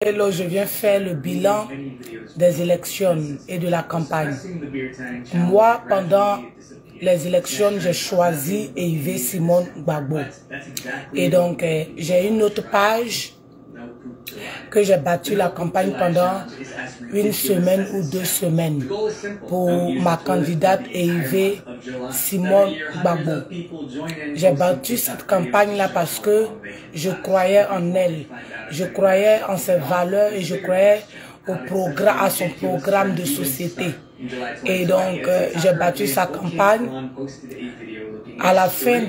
Hello, je viens faire le bilan des élections et de la campagne. Moi, pendant les élections, j'ai choisi Yves Simon Gbagbo. Et donc, j'ai une autre page que j'ai battu la campagne pendant une semaine ou 2 semaines pour ma candidate Yves Simon Gbagbo. J'ai battu cette campagne-là parce que je croyais en elle. Je croyais en ses valeurs et je croyais à son programme de société. Et donc, j'ai battu sa campagne. À la fin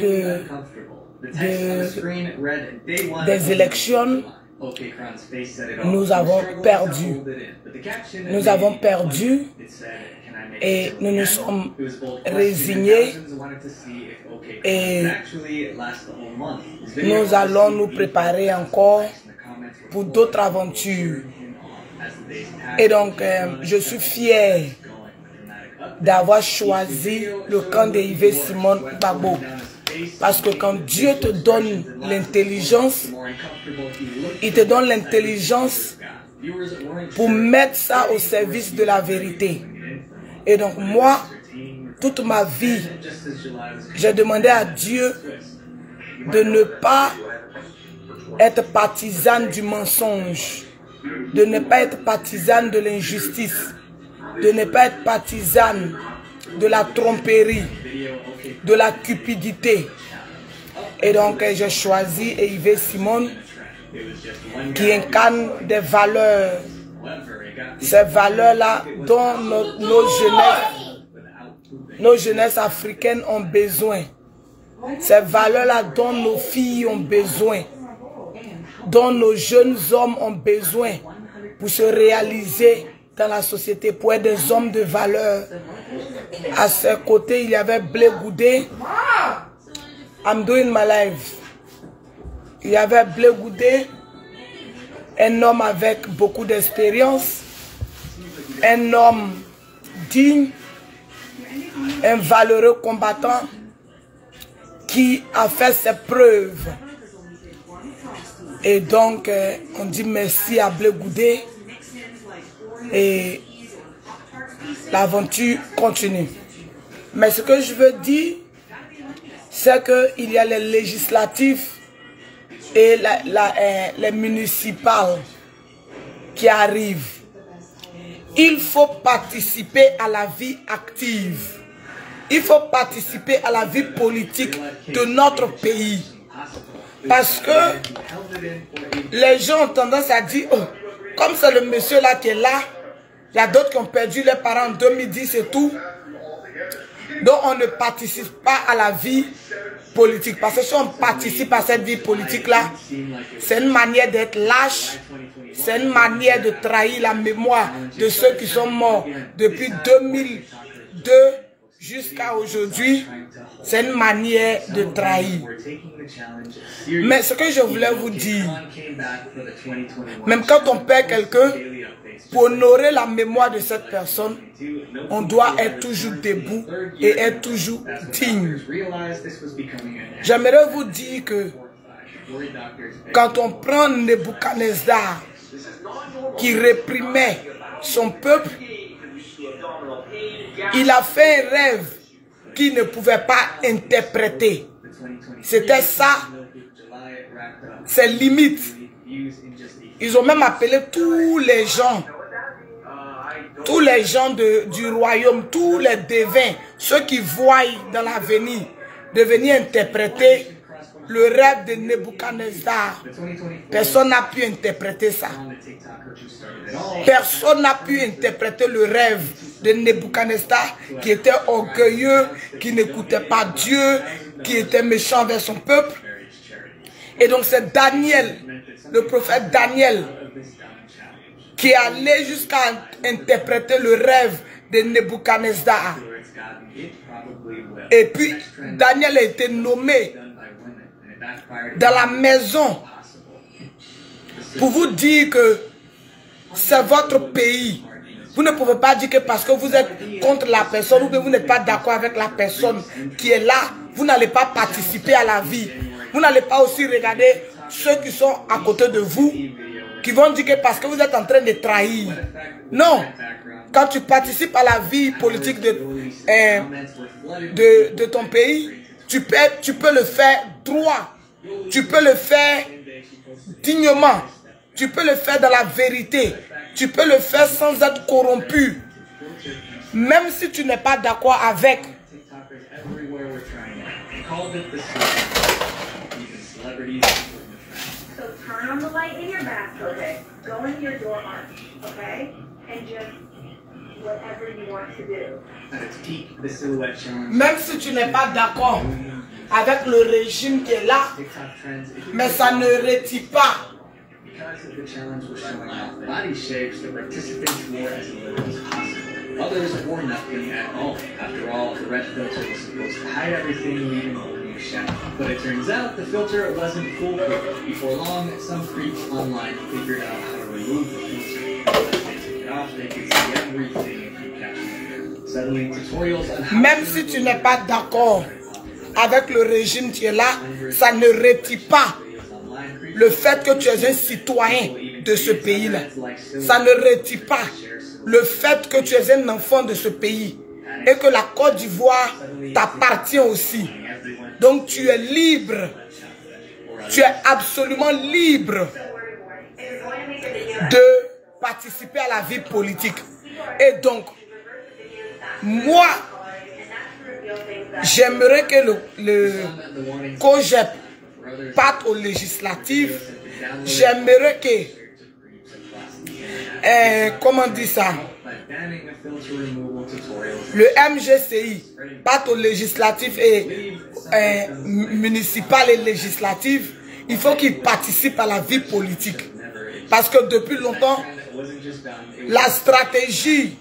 des élections, nous avons perdu. Nous avons perdu et nous nous sommes résignés et nous allons nous préparer encore pour d'autres aventures. Et donc, je suis fier d'avoir choisi le camp de Yves Simon Gbagbo. Parce que quand Dieu te donne l'intelligence, il te donne l'intelligence pour mettre ça au service de la vérité. Et donc moi, toute ma vie, j'ai demandé à Dieu de ne pas être partisane du mensonge, de ne pas être partisane de l'injustice, de ne pas être partisane de la tromperie, de la cupidité. Et donc j'ai choisi Yves Simon qui incarne des valeurs, ces valeurs-là dont nos jeunesses africaines ont besoin, ces valeurs-là dont nos filles ont besoin, dont nos jeunes hommes ont besoin pour se réaliser dans la société, pour être des hommes de valeur. À ses côtés, il y avait Blé Goudé. I'm doing my life. Il y avait Blé Goudé, un homme avec beaucoup d'expérience, un homme digne, un valeureux combattant qui a fait ses preuves. Et donc, on dit merci à Blé Goudé et l'aventure continue. Mais ce que je veux dire, c'est qu'il y a les législatifs et les municipales qui arrivent. Il faut participer à la vie active. Il faut participer à la vie politique de notre pays. Parce que les gens ont tendance à dire, oh, comme c'est le monsieur là qui est là, il y a d'autres qui ont perdu leurs parents en 2010 et tout. Donc on ne participe pas à la vie politique. Parce que si on participe à cette vie politique-là, c'est une manière d'être lâche. C'est une manière de trahir la mémoire de ceux qui sont morts depuis 2002 jusqu'à aujourd'hui. C'est une manière de trahir. Mais ce que je voulais vous dire, même quand on perd quelqu'un, pour honorer la mémoire de cette personne, on doit être toujours debout et être toujours digne. J'aimerais vous dire que quand on prend Nebuchadnezzar qui réprimait son peuple, il a fait un rêve qu'il ne pouvait pas interpréter. C'était ça, ses limites. Ils ont même appelé tous les gens du royaume, tous les devins, ceux qui voient dans l'avenir, de venir interpréter le rêve de Nebuchadnezzar. Personne n'a pu interpréter ça. Personne n'a pu interpréter le rêve de Nebuchadnezzar qui était orgueilleux, qui n'écoutait pas Dieu, qui était méchant vers son peuple. Et donc c'est Daniel, le prophète Daniel, qui est allé jusqu'à interpréter le rêve de Nebuchadnezzar. Et puis Daniel a été nommé dans la maison pour vous dire que c'est votre pays. Vous ne pouvez pas dire que parce que vous êtes contre la personne ou que vous n'êtes pas d'accord avec la personne qui est là, vous n'allez pas participer à la vie. Vous n'allez pas aussi regarder ceux qui sont à côté de vous, qui vont dire que parce que vous êtes en train de trahir. Non. Quand tu participes à la vie politique de ton pays, tu peux le faire droit. Tu peux le faire dignement. Tu peux le faire dans la vérité. Tu peux le faire sans être corrompu. Même si tu n'es pas d'accord avec. So turn on the light in your back, okay? Go into your door arch, okay? And just whatever you want to do. Même si tu n'es pas d'accord avec le régime qui est là, mais ça ne retire pas. Others wore nothing at all. After all, the red filter was supposed to hide everything, leaving only a shadow. But it turns out the filter wasn't foolproof. Before long, some freaks online figured out how to remove the filter. Once they took it off, they could see everything if you catch it. Suddenly, tutorials on how même si tu n'es pas d'accord avec le régime qui est là, ça ne retire pas le fait que tu es un citoyen de ce pays-là. Ça ne retire pas le fait que tu es un enfant de ce pays et que la Côte d'Ivoire t'appartient aussi. Donc tu es libre. Tu es absolument libre de participer à la vie politique. Et donc, moi, j'aimerais que le COJEP parte aux législatives. J'aimerais que comment on dit ça? Le MGCI parte aux législatives et municipales et législatives. Il faut qu'ils participent à la vie politique. Parce que depuis longtemps, la stratégie,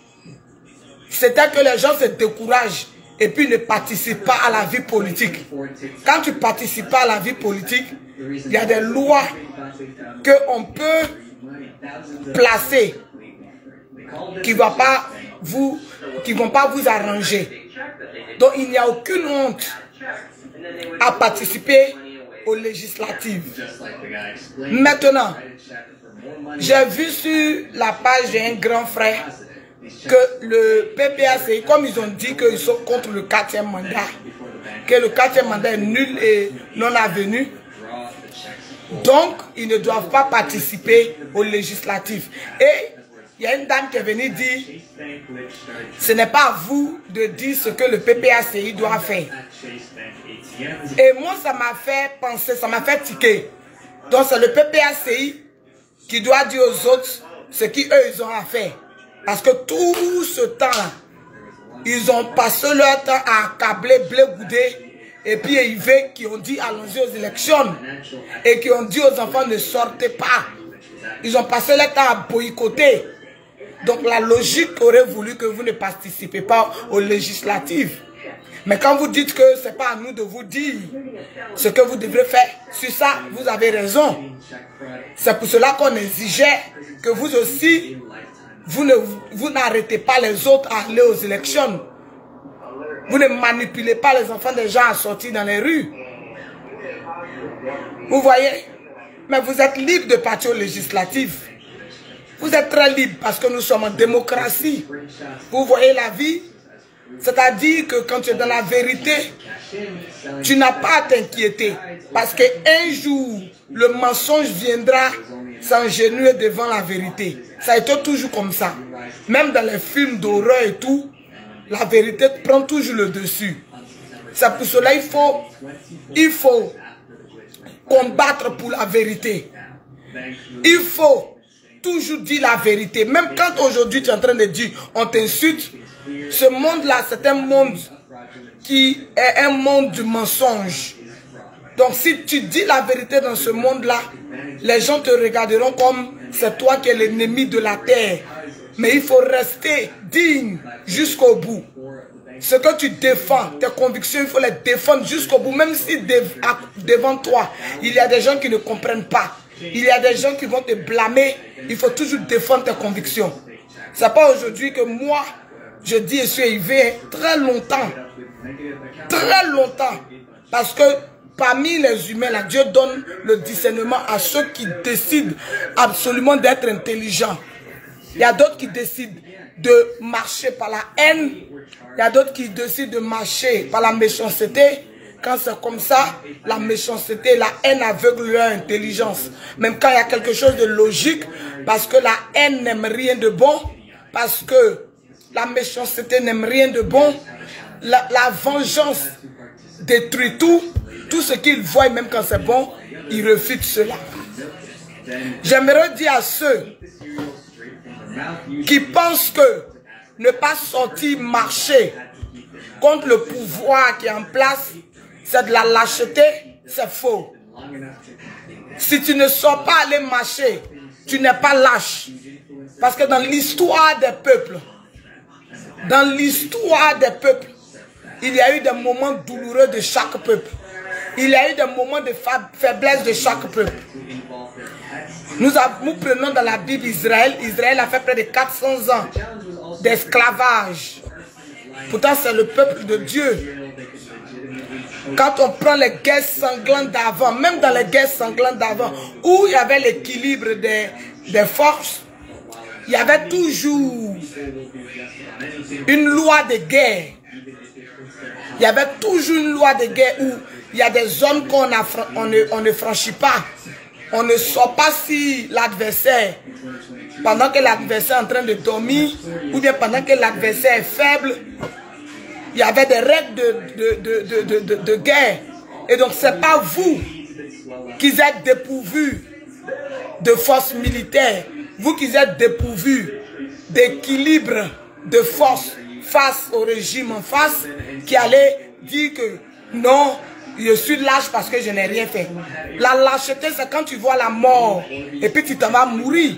c'était que les gens se découragent et puis ne participent pas à la vie politique. Quand tu ne participes pas à la vie politique, il y a des lois qu'on peut placer qui ne vont pas vous arranger. Donc il n'y a aucune honte à participer aux législatives. Maintenant, j'ai vu sur la page d'un grand frère que le PPACI, comme ils ont dit qu'ils sont contre le 4e mandat, que le 4e mandat est nul et non avenu, donc ils ne doivent pas participer aux législatives. Et il y a une dame qui est venue dire, ce n'est pas à vous de dire ce que le PPACI doit faire. Et moi, ça m'a fait penser, ça m'a fait tiquer. Donc c'est le PPACI qui doit dire aux autres ce qu'eux ils ont à faire. Parce que tout ce temps-là, ils ont passé leur temps à accabler Blé Goudé et puis Yves qui ont dit allons-y aux élections et qui ont dit aux enfants ne sortez pas. Ils ont passé leur temps à boycotter. Donc la logique aurait voulu que vous ne participez pas aux législatives. Mais quand vous dites que ce n'est pas à nous de vous dire ce que vous devrez faire, sur ça, vous avez raison. C'est pour cela qu'on exigeait que vous aussi, vous n'arrêtez pas les autres à aller aux élections. Vous ne manipulez pas les enfants des gens à sortir dans les rues. Vous voyez? Mais vous êtes libre de partir aux législatives. Vous êtes très libre parce que nous sommes en démocratie. Vous voyez la vie? C'est-à-dire que quand tu es dans la vérité, tu n'as pas à t'inquiéter. Parce qu'un jour, le mensonge viendra s'engenouiller devant la vérité. Ça a été toujours comme ça. Même dans les films d'horreur et tout, la vérité prend toujours le dessus. C'est pour cela il faut combattre pour la vérité. Il faut toujours dire la vérité. Même quand aujourd'hui tu es en train de dire on t'insulte, ce monde-là, c'est un monde qui est un monde du mensonge. Donc si tu dis la vérité dans ce monde-là, les gens te regarderont comme c'est toi qui es l'ennemi de la terre. Mais il faut rester digne jusqu'au bout. Ce que tu défends, tes convictions, il faut les défendre jusqu'au bout. Même si devant toi, il y a des gens qui ne comprennent pas. Il y a des gens qui vont te blâmer. Il faut toujours défendre tes convictions. Ce n'est pas aujourd'hui que moi, je dis je suis élevé très longtemps. Très longtemps. Parce que parmi les humains, là, Dieu donne le discernement à ceux qui décident absolument d'être intelligents. Il y a d'autres qui décident de marcher par la haine. Il y a d'autres qui décident de marcher par la méchanceté. Quand c'est comme ça, la méchanceté, la haine aveugle leur intelligence. Même quand il y a quelque chose de logique, parce que la haine n'aime rien de bon, parce que la méchanceté n'aime rien de bon, la vengeance détruit tout. Tout ce qu'ils voient, même quand c'est bon, ils refutent cela. J'aimerais dire à ceux qui pensent que ne pas sortir marcher contre le pouvoir qui est en place, c'est de la lâcheté, c'est faux. Si tu ne sors pas aller marcher, tu n'es pas lâche. Parce que dans l'histoire des peuples, il y a eu des moments douloureux de chaque peuple. Il y a eu des moments de faiblesse de chaque peuple. Nous prenons dans la Bible Israël. Israël a fait près de 400 ans d'esclavage. Pourtant, c'est le peuple de Dieu. Quand on prend les guerres sanglantes d'avant, même dans les guerres sanglantes d'avant, où il y avait l'équilibre des forces, il y avait toujours une loi de guerre. Il y avait toujours une loi de guerre où il y a des zones qu'on ne franchit pas. On ne sort pas si l'adversaire, pendant que l'adversaire est en train de dormir, ou bien pendant que l'adversaire est faible. Il y avait des règles de guerre. Et donc, ce n'est pas vous qui êtes dépourvus de force militaire. Vous qui êtes dépourvus d'équilibre de force face au régime en face, qui allait dire que non, je suis lâche parce que je n'ai rien fait. La lâcheté, c'est quand tu vois la mort et puis tu t'en vas mourir.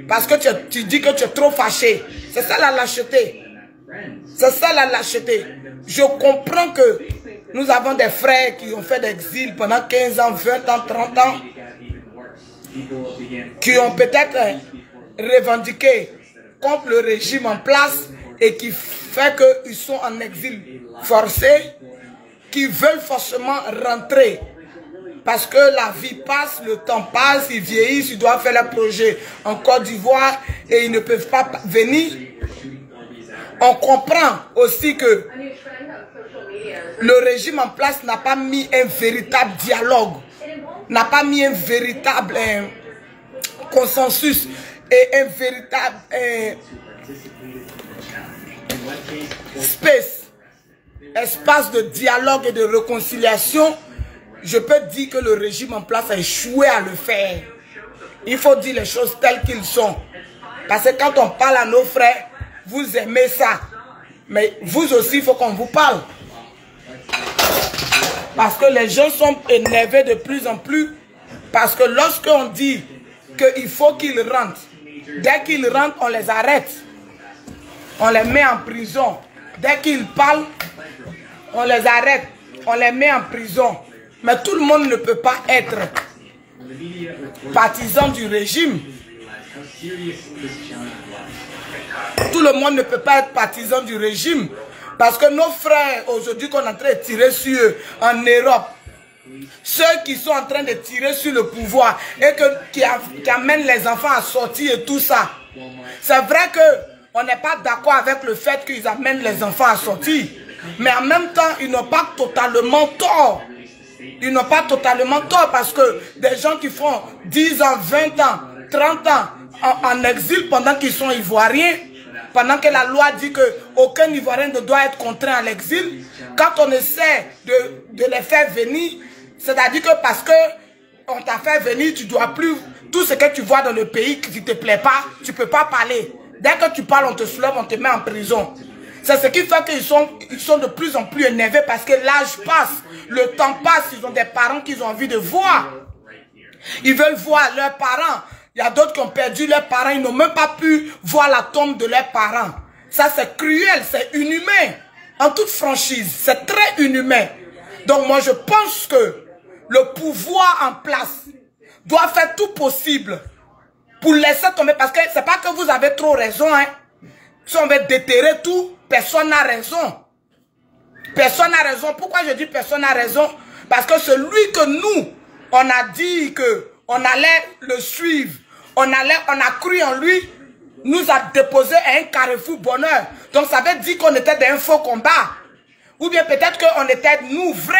Parce que tu dis que tu es trop fâché. C'est ça la lâcheté. C'est ça la lâcheté. Je comprends que nous avons des frères qui ont fait l'exil pendant 15 ans, 20 ans, 30 ans, qui ont peut-être revendiqué contre le régime en place et qui fait qu'ils sont en exil forcé, qui veulent forcément rentrer. Parce que la vie passe, le temps passe, ils vieillissent, ils doivent faire leur projet en Côte d'Ivoire et ils ne peuvent pas venir. On comprend aussi que le régime en place n'a pas mis un véritable dialogue, n'a pas mis un véritable consensus et un véritable espace de dialogue et de réconciliation. Je peux dire que le régime en place a échoué à le faire. Il faut dire les choses telles qu'elles sont. Parce que quand on parle à nos frères, vous aimez ça. Mais vous aussi, il faut qu'on vous parle. Parce que les gens sont énervés de plus en plus. Parce que lorsqu'on dit qu'il faut qu'ils rentrent, dès qu'ils rentrent, on les arrête. On les met en prison. Dès qu'ils parlent, on les arrête. On les met en prison. Mais tout le monde ne peut pas être partisan du régime. Tout le monde ne peut pas être partisan du régime. Parce que nos frères, aujourd'hui, qu'on est en train de tirer sur eux en Europe, ceux qui sont en train de tirer sur le pouvoir et qui amènent les enfants à sortir et tout ça, c'est vrai qu'on n'est pas d'accord avec le fait qu'ils amènent les enfants à sortir. Mais en même temps, ils n'ont pas totalement tort. Ils n'ont pas totalement tort parce que des gens qui font 10 ans, 20 ans, 30 ans en exil pendant qu'ils sont ivoiriens, pendant que la loi dit qu'aucun Ivoirien ne doit être contraint à l'exil, quand on essaie de les faire venir, c'est-à-dire que parce qu'on t'a fait venir, tu dois plus, tout ce que tu vois dans le pays qui ne te plaît pas, tu ne peux pas parler. Dès que tu parles, on te soulève, on te met en prison. C'est ce qui fait qu'ils sont de plus en plus énervés parce que l'âge passe, le temps passe, ils ont des parents qu'ils ont envie de voir. Ils veulent voir leurs parents. Il y a d'autres qui ont perdu leurs parents, ils n'ont même pas pu voir la tombe de leurs parents. Ça c'est cruel, c'est inhumain. En toute franchise, c'est très inhumain. Donc moi je pense que le pouvoir en place doit faire tout possible pour laisser tomber. Parce que c'est pas que vous avez trop raison. Hein. Si on veut déterrer tout, personne n'a raison. Personne n'a raison. Pourquoi je dis personne n'a raison? Parce que celui que nous, on a dit qu'on allait le suivre, on a cru en lui, nous a déposé à un carrefour bonheur. Donc ça veut dire qu'on était dans un faux combat. Ou bien peut-être qu'on était nous vrais,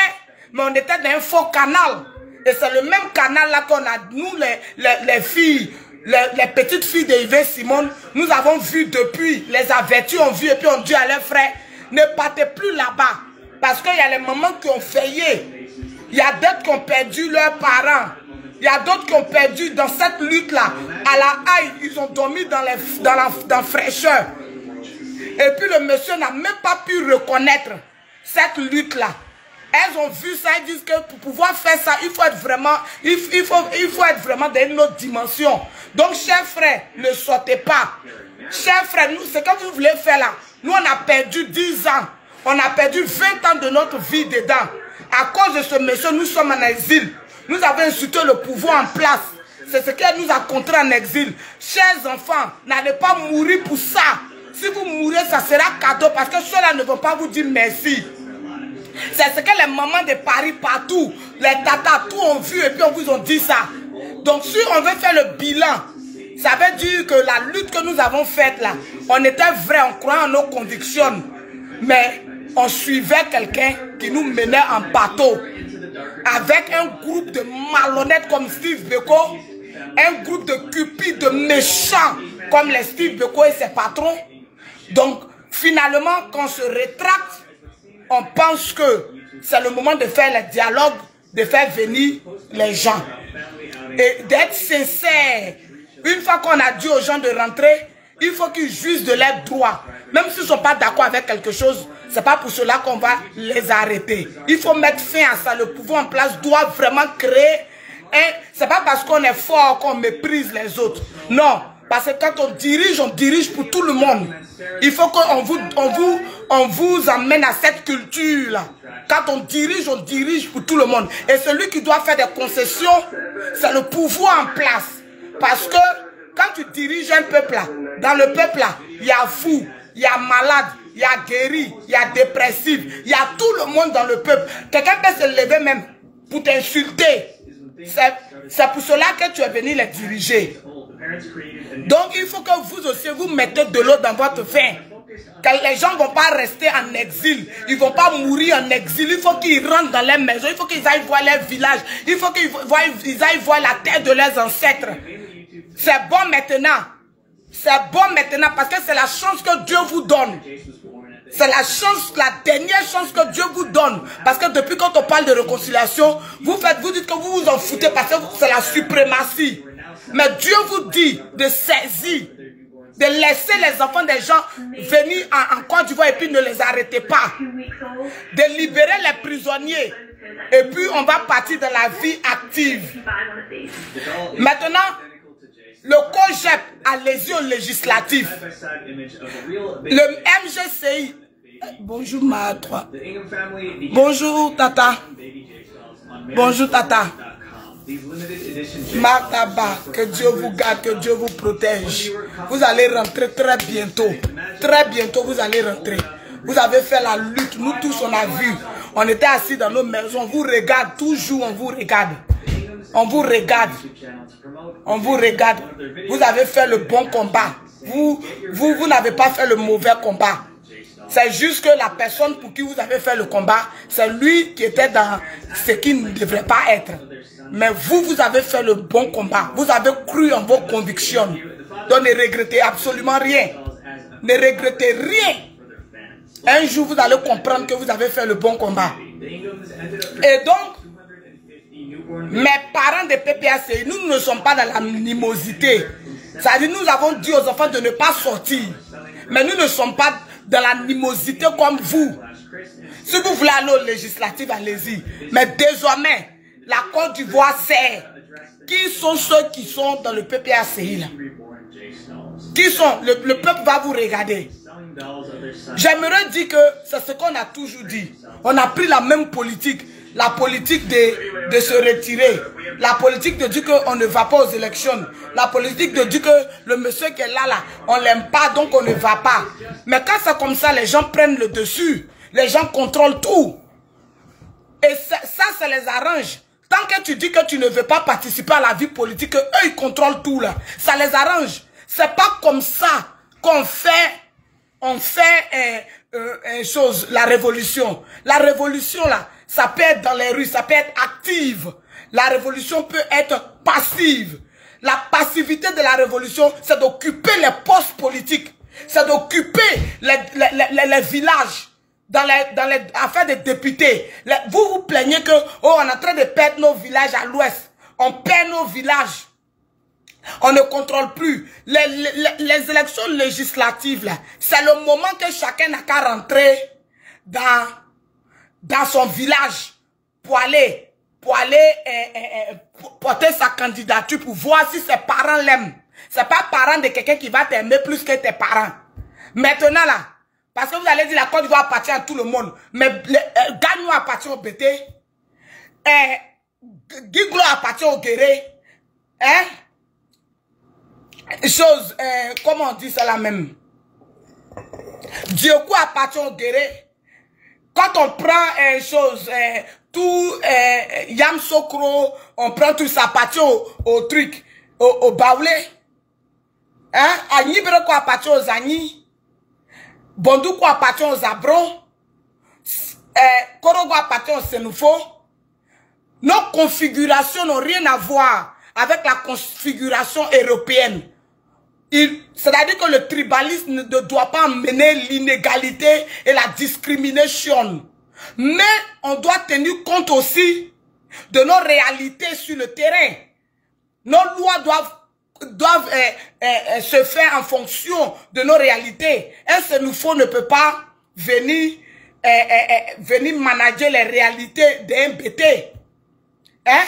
mais on était dans un faux canal. Et c'est le même canal là qu'on a, nous les filles, les petites filles d'Yves Simone, nous avons vu depuis, les avertis ont vu et puis on dit à leurs frères, ne partez plus là-bas. Parce qu'il y a les mamans qui ont failli. Il y a d'autres qui ont perdu leurs parents. Il y a d'autres qui ont perdu dans cette lutte-là. À la haie, ils ont dormi dans la fraîcheur. Et puis le monsieur n'a même pas pu reconnaître cette lutte-là. Elles ont vu ça, elles disent que pour pouvoir faire ça, il faut être vraiment, il faut être vraiment dans une autre dimension. Donc, chers frères, ne sortez pas. Chers frères, ce que vous voulez faire là, nous on a perdu 10 ans. On a perdu 20 ans de notre vie dedans. À cause de ce monsieur, nous sommes en exil. Nous avons insulté le pouvoir en place. C'est ce qui nous a contraints en exil. Chers enfants, n'allez pas mourir pour ça. Si vous mourrez, ça sera cadeau parce que ceux-là ne vont pas vous dire merci. C'est ce que les mamans de Paris partout, les tatas, tout ont vu et puis on vous a dit ça. Donc si on veut faire le bilan, ça veut dire que la lutte que nous avons faite là, on était vrai, on croyait en nos convictions. Mais on suivait quelqu'un qui nous menait en bateau. Avec un groupe de malhonnêtes comme Steve Beko, un groupe de cupides, de méchants comme les Steve Beko et ses patrons. Donc finalement, quand on se rétracte, on pense que c'est le moment de faire le dialogue, de faire venir les gens. Et d'être sincère. Une fois qu'on a dit aux gens de rentrer, il faut qu'ils jouissent de leurs droits. Même s'ils ne sont pas d'accord avec quelque chose, ce n'est pas pour cela qu'on va les arrêter. Il faut mettre fin à ça. Le pouvoir en place doit vraiment créer. Ce n'est pas parce qu'on est fort qu'on méprise les autres. Non. Parce que quand on dirige pour tout le monde. Il faut qu'on vous amène à cette culture-là. Quand on dirige pour tout le monde. Et celui qui doit faire des concessions, c'est le pouvoir en place. Parce que quand tu diriges un peuple là, dans le peuple là, il y a fou, il y a malade, il y a guéri, il y a dépressif, il y a tout le monde dans le peuple. Quelqu'un peut se lever même pour t'insulter. C'est pour cela que tu es venu les diriger. Donc il faut que vous aussi vous mettez de l'eau dans votre vin. Que les gens ne vont pas rester en exil. Ils ne vont pas mourir en exil. Il faut qu'ils rentrent dans les maisons. Il faut qu'ils aillent voir leur village. Il faut qu'ils aillent voir la terre de leurs ancêtres. C'est bon maintenant. C'est bon maintenant parce que c'est la chance que Dieu vous donne. C'est la chance, la dernière chance que Dieu vous donne. Parce que depuis quand on parle de réconciliation, vous dites que vous vous en foutez parce que c'est la suprématie. Mais Dieu vous dit de saisir, de laisser les enfants des gens venir en Côte d'Ivoire et puis ne les arrêtez pas. De libérer les prisonniers. Et puis on va partir dans la vie active. Maintenant, le COGEP, allez-y au législatif. Le MGCI. Bonjour ma 3. Bonjour Tata. Bonjour Tata. Martaba, que Dieu vous garde, que Dieu vous protège. Vous allez rentrer très bientôt. Très bientôt, vous allez rentrer. Vous avez fait la lutte. Nous tous, on a vu. On était assis dans nos maisons. On vous regarde. Toujours, on vous regarde. On vous regarde. On vous regarde. Vous avez fait le bon combat. Vous n'avez pas fait le mauvais combat. C'est juste que la personne pour qui vous avez fait le combat, c'est lui qui était dans ce qui ne devrait pas être. Mais vous avez fait le bon combat. Vous avez cru en vos convictions. Donc ne regrettez absolument rien. Ne regrettez rien. Un jour, vous allez comprendre que vous avez fait le bon combat. Et donc, mes parents de PPACI, nous ne sommes pas dans l'animosité. C'est-à-dire, nous avons dit aux enfants de ne pas sortir. Mais nous ne sommes pas dans l'animosité comme vous. Si vous voulez aller au législatif, allez-y. Mais désormais, la Côte d'Ivoire sait qui sont ceux qui sont dans le PPACI là. Qui sont? Le peuple va vous regarder. J'aimerais dire que c'est ce qu'on a toujours dit. On a pris la même politique. La politique de se retirer. La politique de dire qu'on ne va pas aux élections. La politique de dire que le monsieur qui est là, on l'aime pas, donc on ne va pas. Mais quand c'est comme ça, les gens prennent le dessus. Les gens contrôlent tout. Et ça les arrange. Tant que tu dis que tu ne veux pas participer à la vie politique, eux, ils contrôlent tout là. Ça les arrange. C'est pas comme ça qu'on fait, la révolution. La révolution là, ça peut être dans les rues, ça peut être active. La révolution peut être passive. La passivité de la révolution, c'est d'occuper les postes politiques. C'est d'occuper les villages. Dans les affaires des députés. Vous vous plaignez que, oh, on est en train de perdre nos villages à l'ouest. On perd nos villages. On ne contrôle plus. Les élections législatives, là, c'est le moment que chacun n'a qu'à rentrer dans son village pour aller porter sa candidature pour voir si ses parents l'aiment. C'est pas parent de quelqu'un qui va t'aimer plus que tes parents. Maintenant, là, parce que vous allez dire la Côte d'Ivoire appartient à tout le monde. Mais Gagnon appartient au BT. Guiglo appartient au Guéré. Hein? Chose, comment on dit ça là même? Diokou appartient au Guéré. Quand on prend tout Yam Sokro, on prend tout ça appartient au truc, au Baoulé. Hein? Agni Bereko appartient aux Agni. Bondoukou appartient aux Abrons. Korogo appartient aux Sénoufo. Nos configurations n'ont rien à voir avec la configuration européenne. C'est-à-dire que le tribalisme ne doit pas amener l'inégalité et la discrimination. Mais on doit tenir compte aussi de nos réalités sur le terrain. Nos lois doivent se faire en fonction de nos réalités. Un Sénoufo ne peut pas venir manager les réalités d'un BT. Hein?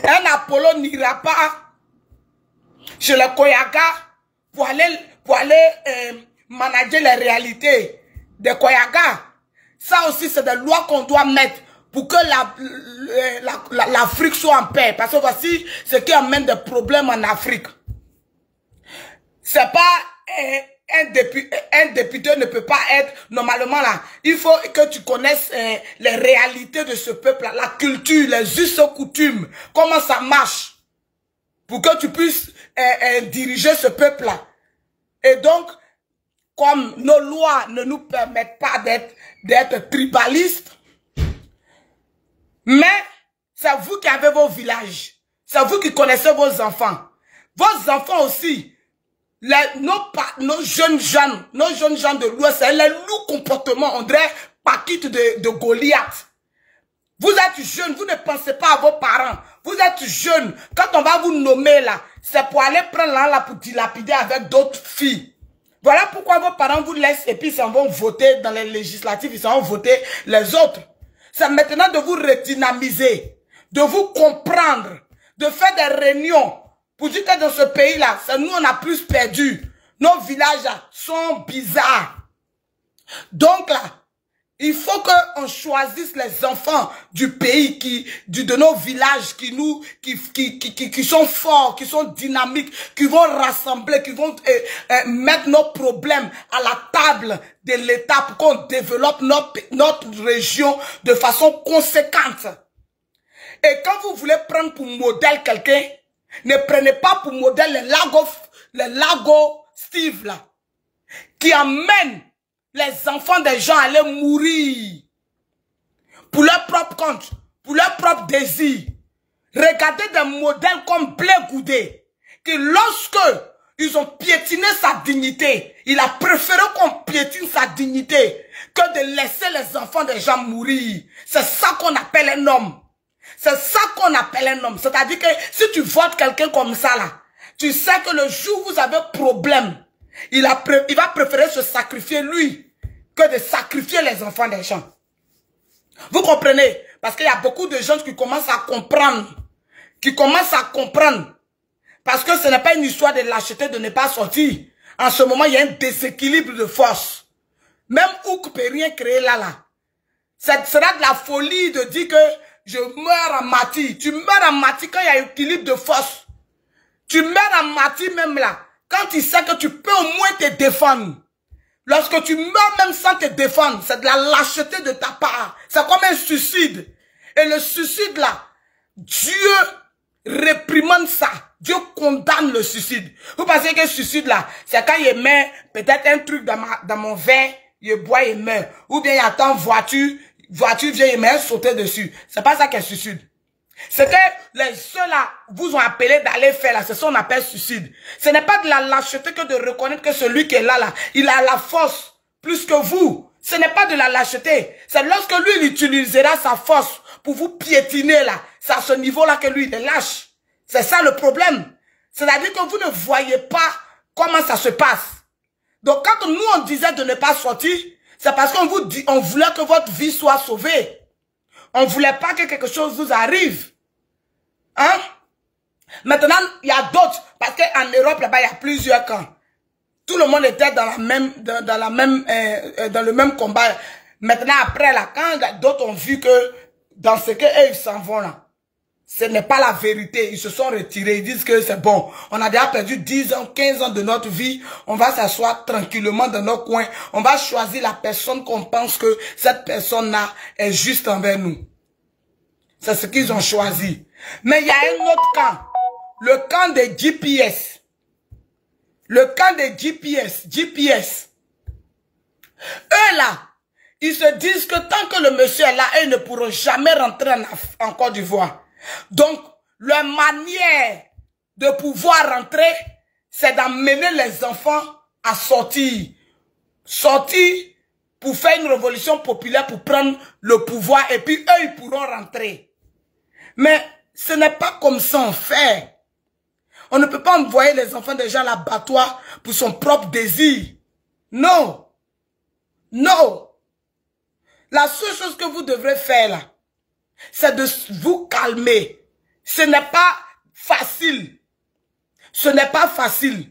Un Apollo n'ira pas chez le Koyaga pour aller manager les réalités des Koyaga. Ça aussi, c'est des lois qu'on doit mettre pour que l'Afrique soit en paix. Parce que voici ce qui amène des problèmes en Afrique. C'est pas un député ne peut pas être normalement là. Il faut que tu connaisses les réalités de ce peuple là, la culture, les us et coutumes, comment ça marche, pour que tu puisses diriger ce peuple là. Et donc, comme nos lois ne nous permettent pas d'être tribalistes, mais c'est vous qui avez vos villages, c'est vous qui connaissez vos enfants. Vos enfants aussi, nos jeunes gens de l'Ouest, c'est les loups comportements, on dirait Paquite de Goliath. Vous êtes jeunes, vous ne pensez pas à vos parents. Vous êtes jeunes, quand on va vous nommer là, c'est pour aller prendre là pour dilapider avec d'autres filles. Voilà pourquoi vos parents vous laissent et puis ils s'en vont voter dans les législatives, ils s'en vont voter les autres. C'est maintenant de vous redynamiser, de vous comprendre, de faire des réunions pour dire que dans ce pays-là, c'est nous on a plus perdu. Nos villages là, sont bizarres. Donc là, il faut qu'on choisisse les enfants du pays, de nos villages qui sont forts, qui sont dynamiques, qui vont rassembler, qui vont mettre nos problèmes à la table de l'État pour qu'on développe notre région de façon conséquente. Et quand vous voulez prendre pour modèle quelqu'un, ne prenez pas pour modèle les Lago Steve là, qui amènent les enfants des gens à aller mourir pour leur propre compte, pour leur propre désir. Regardez des modèles comme Blé Goudé, qui lorsque ils ont piétiné sa dignité, il a préféré qu'on piétine sa dignité que de laisser les enfants des gens mourir. C'est ça qu'on appelle un homme. C'est ça qu'on appelle un homme. C'est-à-dire que si tu votes quelqu'un comme ça là, tu sais que le jour où vous avez problème, il va préférer se sacrifier lui que de sacrifier les enfants des gens. Vous comprenez? Parce qu'il y a beaucoup de gens qui commencent à comprendre. Parce que ce n'est pas une histoire de lâcheté de ne pas sortir. En ce moment, il y a un déséquilibre de force. Même Ouk ne peut rien créer là. Ce sera de la folie de dire que je meurs en Mati. Tu meurs en Mati quand il y a un équilibre de force. Tu meurs en Mati même là. Quand tu sais que tu peux au moins te défendre. Lorsque tu meurs même sans te défendre, c'est de la lâcheté de ta part. C'est comme un suicide. Et le suicide là, Dieu réprimande ça. Dieu condamne le suicide. Vous pensez que le suicide là, c'est quand il met peut-être un truc dans mon verre, il boit et meurt. Ou bien il attend voiture vient et met sauter dessus. C'est pas ça qu'est suicide. C'est que ceux-là vous ont appelé d'aller faire là, c'est ça qu'on appelle suicide. Ce n'est pas de la lâcheté que de reconnaître que celui qui est là, il a la force plus que vous. Ce n'est pas de la lâcheté. C'est lorsque lui, il utilisera sa force pour vous piétiner là. C'est à ce niveau-là que lui, il est lâche. C'est ça le problème. C'est-à-dire que vous ne voyez pas comment ça se passe. Donc quand nous, on disait de ne pas sortir, c'est parce qu'on vous dit, on voulait que votre vie soit sauvée. On ne voulait pas que quelque chose vous arrive. Hein? Maintenant, il y a d'autres. Parce qu'en Europe, là-bas, il y a plusieurs camps. Tout le monde était dans le même combat. Maintenant, après, là, quand d'autres ont vu que dans ce qu'eux, ils s'en vont là, ce n'est pas la vérité. Ils se sont retirés. Ils disent que c'est bon. On a déjà perdu 10 ans, 15 ans de notre vie. On va s'asseoir tranquillement dans nos coins. On va choisir la personne qu'on pense que cette personne-là est juste envers nous. C'est ce qu'ils ont choisi. Mais il y a un autre camp. Le camp des GPS. Le camp des GPS. Eux là, ils se disent que tant que le monsieur est là, ils ne pourront jamais rentrer en Côte d'Ivoire. Donc, leur manière de pouvoir rentrer, c'est d'amener les enfants à sortir. Sortir pour faire une révolution populaire, pour prendre le pouvoir, et puis eux, ils pourront rentrer. Mais ce n'est pas comme ça on fait. On ne peut pas envoyer les enfants des gens à l'abattoir pour son propre désir. Non. Non. La seule chose que vous devrez faire là, c'est de vous calmer. Ce n'est pas facile. Ce n'est pas facile.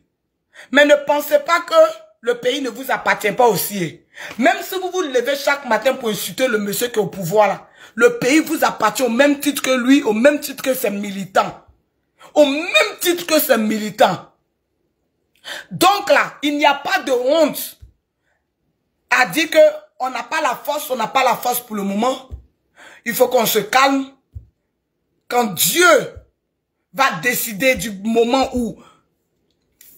Mais ne pensez pas que le pays ne vous appartient pas aussi. Même si vous vous levez chaque matin pour insulter le monsieur qui est au pouvoir là, le pays vous appartient au même titre que lui, au même titre que ses militants. Au même titre que ses militants. Donc là, il n'y a pas de honte à dire que on n'a pas la force, on n'a pas la force pour le moment. Il faut qu'on se calme. Quand Dieu va décider du moment où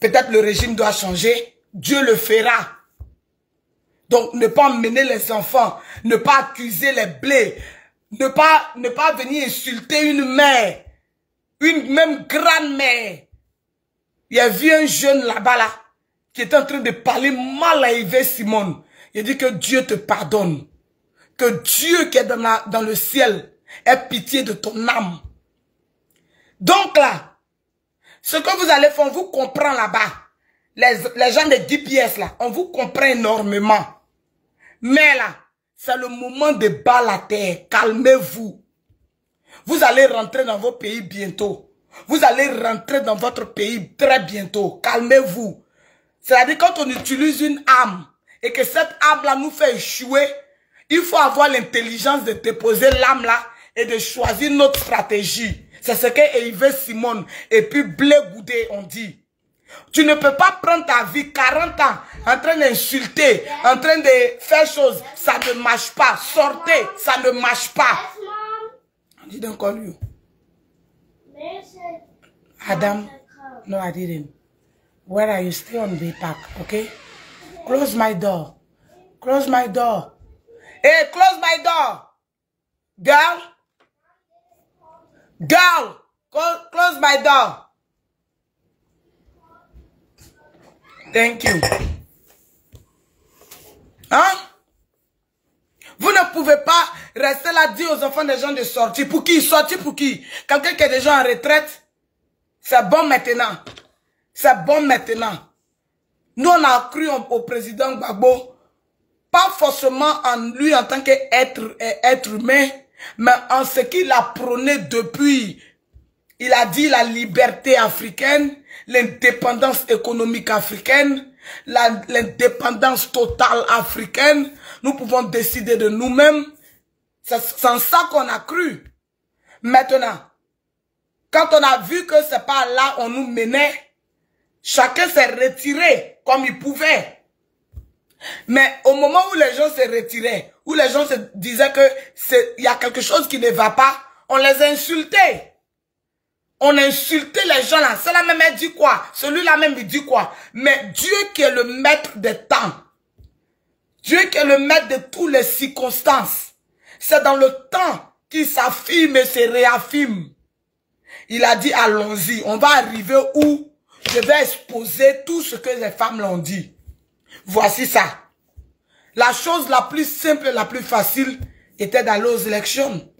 peut-être le régime doit changer, Dieu le fera. Donc ne pas emmener les enfants, ne pas accuser les blés, ne pas venir insulter une mère, une même grand-mère. Il y a vu un jeune là-bas là, qui est en train de parler mal à Yves Simon. Il dit que Dieu te pardonne. Que Dieu qui est dans le ciel ait pitié de ton âme. Donc là, ce que vous allez faire, on vous comprend là-bas. Les gens de 10 pièces là, on vous comprend énormément. Mais là, c'est le moment de battre la terre. Calmez-vous. Vous allez rentrer dans vos pays bientôt. Vous allez rentrer dans votre pays très bientôt. Calmez-vous. C'est-à-dire quand on utilise une arme et que cette arme-là nous fait échouer, il faut avoir l'intelligence de déposer l'arme là et de choisir notre stratégie. C'est ce que Yves Simon et puis Blé Goudé ont dit. Tu ne peux pas prendre ta vie 40 ans en train d'insulter, en train de faire choses. Ça ne marche pas. Sortez, ça ne marche pas. I didn't call you. Adam, no, I didn't. Where are you? Stay on the park, okay? Close my door. Close my door. Hey, close my door. Girl. Girl, close my door. Thank you. Hein? Vous ne pouvez pas rester là, dire aux enfants des gens de sortir. Pour qui? Sortir pour qui? Quelqu'un qui est déjà en retraite? C'est bon maintenant. C'est bon maintenant. Nous, on a cru au président Gbagbo, pas forcément en lui en tant qu'être humain, mais en ce qu'il a prôné depuis. Il a dit la liberté africaine, l'indépendance économique africaine, l'indépendance totale africaine. Nous pouvons décider de nous-mêmes. C'est en ça qu'on a cru. Maintenant, quand on a vu que c'est pas là on nous menait, chacun s'est retiré comme il pouvait. Mais au moment où les gens se retiraient, où les gens se disaient que il y a quelque chose qui ne va pas, on les insultait. On insultait les gens là. Cela même elle dit quoi? Celui-là même il dit quoi? Mais Dieu qui est le maître des temps, Dieu qui est le maître de toutes les circonstances, c'est dans le temps qu'il s'affirme et se réaffirme. Il a dit allons-y, on va arriver où je vais exposer tout ce que les femmes l'ont dit. Voici ça. La chose la plus simple et la plus facile était d'aller aux élections.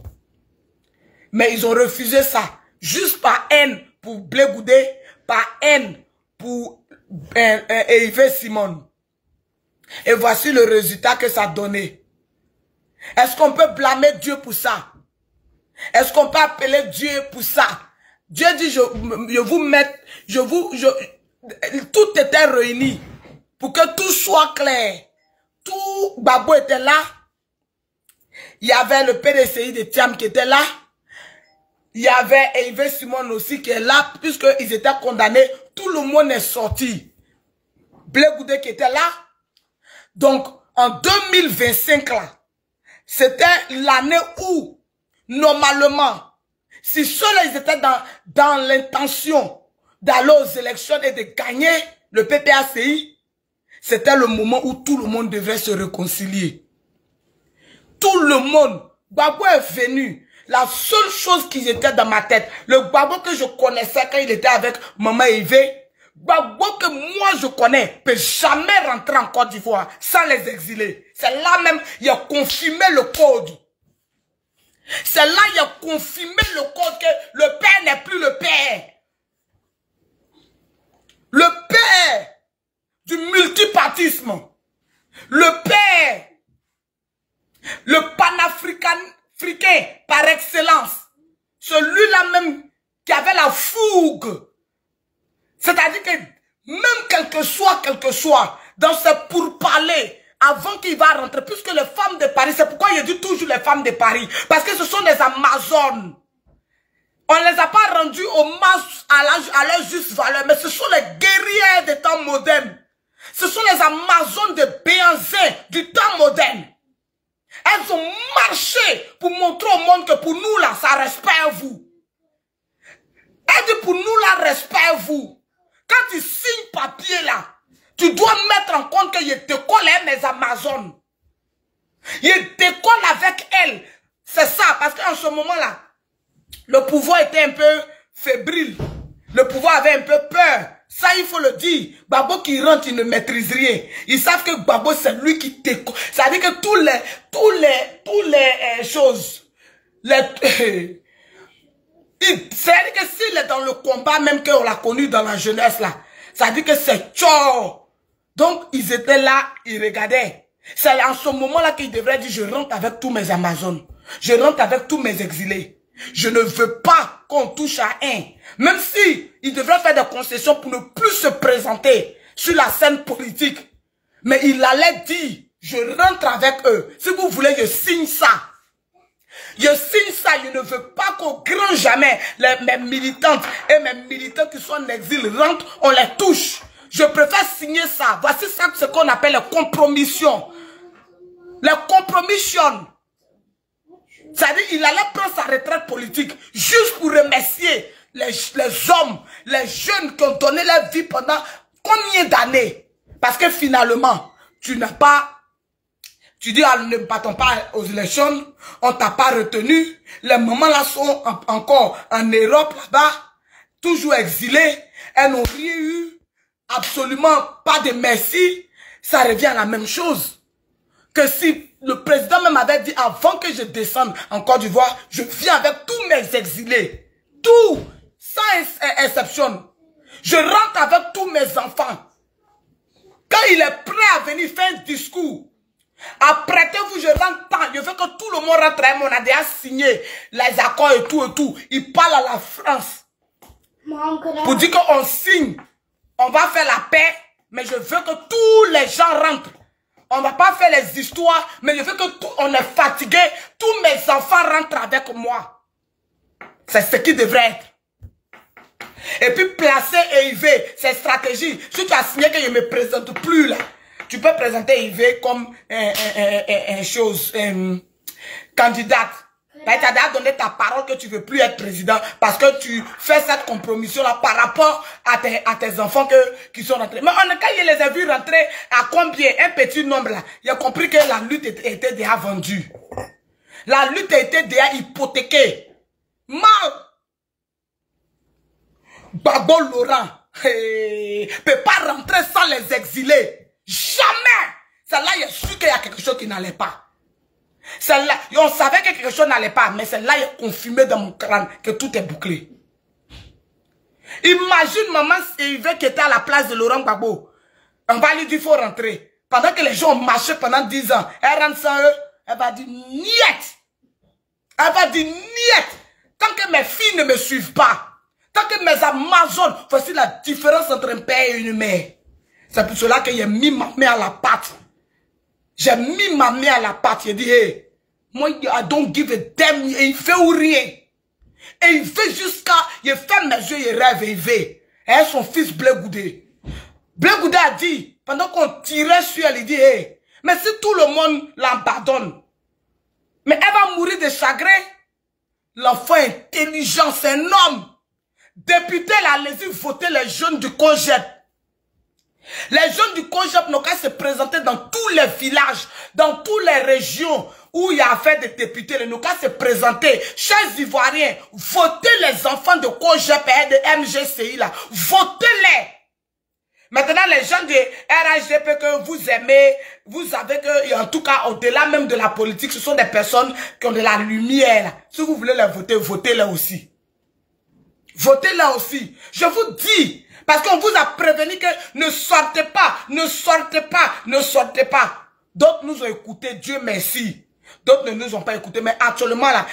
Mais ils ont refusé ça. Juste par haine pour Blé Goudé, par haine pour Yves Simon. Et voici le résultat que ça a donné. Est-ce qu'on peut blâmer Dieu pour ça? Est-ce qu'on peut appeler Dieu pour ça? Dieu dit, je vous mets, tout était réuni pour que tout soit clair. Tout Gbagbo était là. Il y avait le PDCI de Thiam qui était là. Il y avait Yves Simon aussi qui est là, puisqu'ils étaient condamnés. Tout le monde est sorti. Blé Goudé qui était là. Donc, en 2025, là, c'était l'année où, normalement, si seuls ils étaient dans l'intention d'aller aux élections et de gagner le PPACI, c'était le moment où tout le monde devrait se réconcilier. Tout le monde. Gbagbo est venu. La seule chose qui était dans ma tête, le Gbagbo que je connaissais quand il était avec Maman Yves, Gbagbo que moi je connais, peut jamais rentrer en Côte d'Ivoire sans les exiler. C'est là même, il a confirmé le code. C'est là il a confirmé le code que le père n'est plus le père. Le père du multipartisme. Le père. Le panafricain par excellence. Celui-là même qui avait la fougue. C'est-à-dire que même quel que soit, dans ce pourparlers, avant qu'il va rentrer, puisque les femmes de Paris, c'est pourquoi je dis toujours les femmes de Paris, parce que ce sont des Amazones. On ne les a pas rendues hommage à leur juste valeur, mais ce sont les guerrières des temps modernes. Ce sont les Amazones de Béanzin du temps moderne. Elles ont marché pour montrer au monde que pour nous là, ça respecte vous. Elle dit pour nous là, respect vous. Quand tu signes papier là, tu dois mettre en compte que je décolle mes Amazones. Je décolle avec elles. C'est ça, parce qu'en ce moment-là, le pouvoir était un peu fébrile. Le pouvoir avait un peu peur. Ça, il faut le dire. Gbagbo qui rentre, il ne maîtrise rien. Ils savent que Gbagbo, c'est lui qui décolle. C'est-à-dire que toutes les choses, c'est-à-dire que s'il est dans le combat, même qu'on l'a connu dans la jeunesse là, ça dit que c'est tchor. Donc, ils étaient là, ils regardaient. C'est en ce moment-là qu'ils devraient dire, je rentre avec tous mes Amazones. Je rentre avec tous mes exilés. Je ne veux pas qu'on touche à un. Même si ils devraient faire des concessions pour ne plus se présenter sur la scène politique. Mais il allait dire, je rentre avec eux. Si vous voulez, je signe ça. Je signe ça, je ne veux pas qu'au grand jamais, mes militantes et mes militants qui sont en exil rentrent, on les touche. Je préfère signer ça. Voici ça, ce qu'on appelle les compromissions. Les compromissions. C'est-à-dire, il allait prendre sa retraite politique juste pour remercier les hommes, les jeunes qui ont donné leur vie pendant combien d'années? Parce que finalement, tu n'as pas... Tu dis, ne partons pas aux élections, on t'a pas retenu. Les mamans là sont encore en Europe là-bas, toujours exilées. Elles n'ont rien eu, absolument pas de merci. Ça revient à la même chose. Que si le président même avait dit, avant que je descende en Côte d'Ivoire, je viens avec tous mes exilés. Tout, sans exception. Je rentre avec tous mes enfants. Quand il est prêt à venir faire un discours, apprêtez-vous, je rentre pas. Je veux que tout le monde rentre. On a déjà signé les accords et tout. Il parle à la France. Pour dire qu'on signe. On va faire la paix. Mais je veux que tous les gens rentrent. On va pas faire les histoires. Mais je veux que on est fatigué. Tous mes enfants rentrent avec moi. C'est ce qui devrait être. Et puis placer et élever ces stratégies. Si tu as signé que je ne me présente plus là. tu peux présenter Yves comme candidate. Tu as déjà donné ta parole que tu ne veux plus être président parce que tu fais cette compromission-là par rapport à tes enfants qui sont rentrés. Mais quand je les ai vus rentrer à combien? Un petit nombre là. Il a compris que la lutte était déjà vendue. La lutte était déjà hypothéquée. Mal. Babo Laurent peut pas rentrer sans les exiler. Jamais. Celle-là, il est sûr qu'il y a quelque chose qui n'allait pas. Celle-là, on savait que quelque chose n'allait pas, mais celle-là, il est confirmé dans mon crâne que tout est bouclé. Imagine maman Yves qui était à la place de Laurent Gbagbo. On va lui dire, il faut rentrer. Pendant que les gens ont marché pendant 10 ans, elle rentre sans eux, elle va dire, niet. Elle va dire, niet. Tant que mes filles ne me suivent pas, tant que mes Amazones, voici la différence entre un père et une mère. C'est pour cela que j'ai mis ma main à la pâte. J'ai mis ma main à la pâte. J'ai dit, hey, moi, I don't give a damn. Et il fait ou rien. Et il fait jusqu'à, il fait mes yeux, il rêve et il fait. Et son fils Blé Goudé. Blé Goudé a dit, pendant qu'on tirait sur elle, il dit, hey, mais si tout le monde l'abandonne, mais elle va mourir de chagrin. L'enfant intelligent, c'est un homme. Député, là, allez-y voter les jeunes du COJEP. Les jeunes du COJEP n'ont qu'à se présenter dans tous les villages, dans toutes les régions où il y a affaire de députés. Ils n'ont qu'à se présenter. Chers Ivoiriens, votez les enfants de COJEP et de MGCI là. Votez-les. Maintenant, les gens de RHDP que vous aimez, vous savez que, en tout cas, au-delà même de la politique, ce sont des personnes qui ont de la lumière. Là. Si vous voulez les voter, votez-les aussi. Votez-les aussi. Je vous dis, parce qu'on vous a prévenu que ne sortez pas, ne sortez pas, ne sortez pas. D'autres nous ont écoutés, Dieu merci. D'autres ne nous ont pas écoutés, mais actuellement là,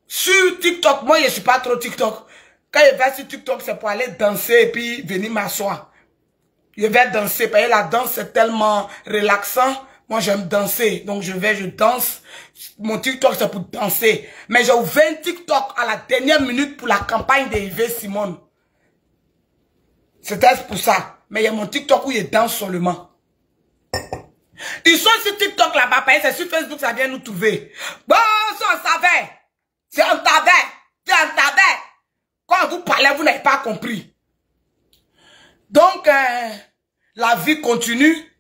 sur TikTok, moi je ne suis pas trop TikTok. Quand je vais sur TikTok, c'est pour aller danser et puis venir m'asseoir. Je vais danser, parce que la danse c'est tellement relaxant. Moi j'aime danser, donc je danse. Mon TikTok c'est pour danser. Mais j'ai ouvert un TikTok à la dernière minute pour la campagne de Yves Simon. C'était pour ça. Mais il y a mon TikTok où il danse seulement. Ils sont sur TikTok là-bas, c'est sur Facebook, ça vient nous trouver. Bon, ça on savait. C'est un tabet. C'est un tabet. Quand vous parlez, vous n'avez pas compris. Donc, la vie continue.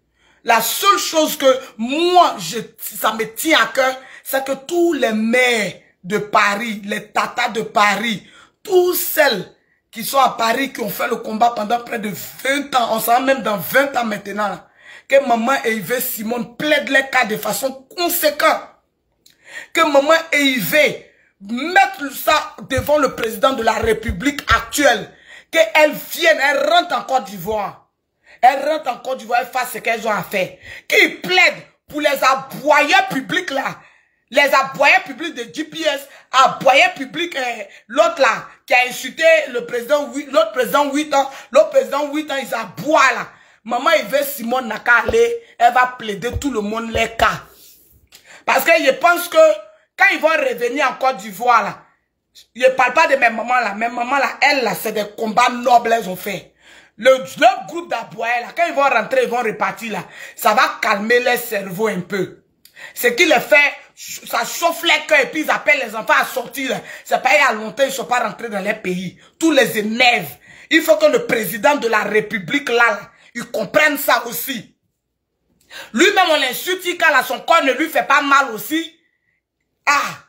La seule chose que moi, ça me tient à cœur, c'est que tous les maires de Paris, les tatas de Paris, tous celles qui sont à Paris, qui ont fait le combat pendant près de 20 ans, on s'en même dans 20 ans maintenant, là, que maman et Yves Simon plaident les cas de façon conséquente. Que maman et Yves mettent ça devant le président de la République actuelle. Qu'elles viennent, elles rentrent en Côte d'Ivoire. Elles rentrent en Côte d'Ivoire et fassent ce qu'elles ont à faire. Qu'ils plaident pour les aboyeurs publics là. Les aboyeurs publics de GPS, aboyeurs publics, l'autre là, qui a insulté le président, l'autre président 8 ans, l'autre président 8 ans, ils aboient là. Maman Yves Simon n'a qu'à aller, elle va plaider tout le monde les cas. Parce que je pense que quand ils vont revenir en Côte d'Ivoire là, je ne parle pas de mes mamans là, elles là, c'est des combats nobles elles ont fait. Le groupe d'aboyeurs là, quand ils vont rentrer, ils vont repartir là, ça va calmer les cerveaux un peu. Ce qui les fait, ça chauffe les cœurs et puis ils appellent les enfants à sortir. C'est pas il y a longtemps, ils ne sont pas rentrés dans les pays. Tous les énerves. Il faut que le président de la République là, il comprenne ça aussi. Lui-même, on l'insulte quand son corps ne lui fait pas mal aussi. Ah!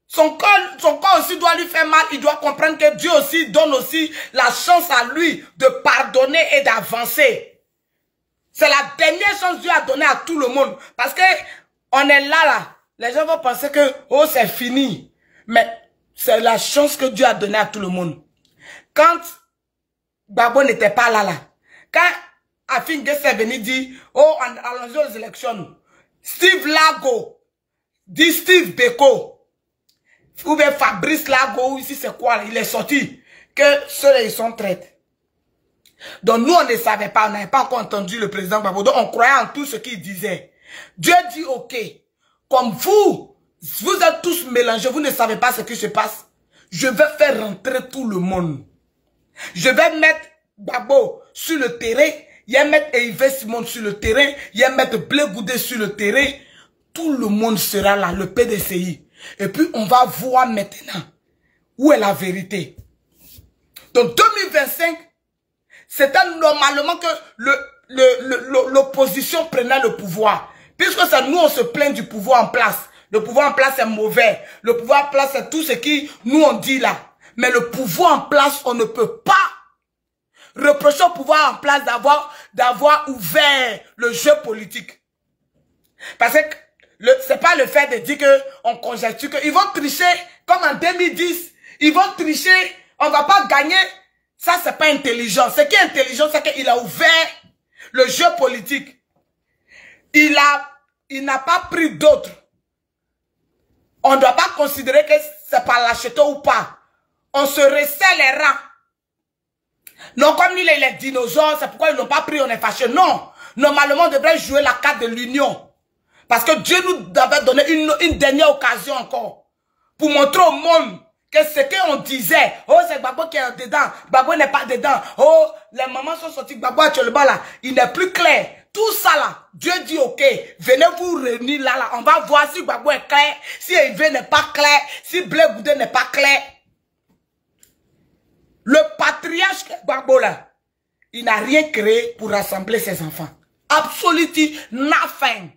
Son corps aussi doit lui faire mal. Il doit comprendre que Dieu aussi donne aussi la chance à lui de pardonner et d'avancer. C'est la dernière chance que Dieu a donnée à tout le monde. Parce que on est là. Les gens vont penser que, oh, c'est fini. Mais c'est la chance que Dieu a donnée à tout le monde. Quand Gbagbo n'était pas là. Quand Afin Gesse est venu dire, oh, allons aux élections. Steve Lago, dit Steve Beko, ou bien Fabrice Lago, ici c'est quoi là? Il est sorti que ceux-là ils sont traites. Donc nous on ne savait pas, on n'avait pas encore entendu le président Gbagbo. Donc on croyait en tout ce qu'il disait. Dieu dit ok, comme vous êtes tous mélangés, vous ne savez pas ce qui se passe. Je vais faire rentrer tout le monde. Je vais mettre Gbagbo sur le terrain. Il il y a mettre Hervé Simon sur le terrain, il y a mettre Blé Goudé sur le terrain, tout le monde sera là, le PDCI. Et puis on va voir maintenant où est la vérité. Donc 2025, c'était normalement que l'opposition prenait le pouvoir. Puisque c'est nous, on se plaint du pouvoir en place. Le pouvoir en place est mauvais. Le pouvoir en place, c'est tout ce qui nous on dit là. Mais le pouvoir en place, on ne peut pas reprocher au pouvoir en place d'avoir ouvert le jeu politique. Parce que c'est pas le fait de dire qu'on conjecture qu'ils vont tricher comme en 2010. Ils vont tricher, on va pas gagner. Ça, c'est pas intelligent. Ce qui est intelligent, c'est qu'il a ouvert le jeu politique. Il n'a pas pris d'autres. On ne doit pas considérer que c'est par lâcheté ou pas. On se resserre les rangs. Non, comme lui, il est dinosaure, c'est pourquoi ils n'ont pas pris, on est fâché. Non, normalement, on devrait jouer la carte de l'union. Parce que Dieu nous avait donné une dernière occasion encore. Pour montrer au monde que ce qu'on disait, oh, c'est Gbagbo qui est dedans, Gbagbo n'est pas dedans, oh, les mamans sont sorties, Gbagbo actuellement là, il n'est plus clair. Tout ça là, Dieu dit ok, venez vous réunir là, on va voir si Gbagbo est clair, si Hervé n'est pas clair, si Blé Goudé n'est pas clair. Le patriarche Gbagbo là, il n'a rien créé pour rassembler ses enfants. Absolutely nothing.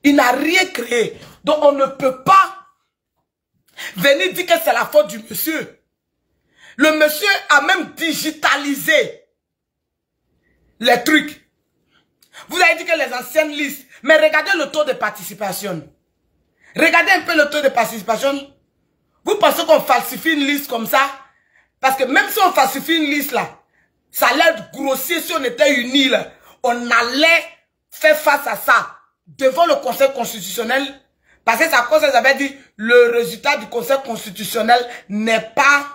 Il n'a rien créé. Donc on ne peut pas venir dire que c'est la faute du monsieur. Le monsieur a même digitalisé les trucs. Vous avez dit que les anciennes listes. Mais regardez le taux de participation. Regardez un peu le taux de participation. Vous pensez qu'on falsifie une liste comme ça? Parce que même si on falsifie une liste là, ça allait grossir si on était unis là. On allait faire face à ça devant le Conseil constitutionnel. Parce que ça cause, j'avais dit, le résultat du Conseil constitutionnel n'est pas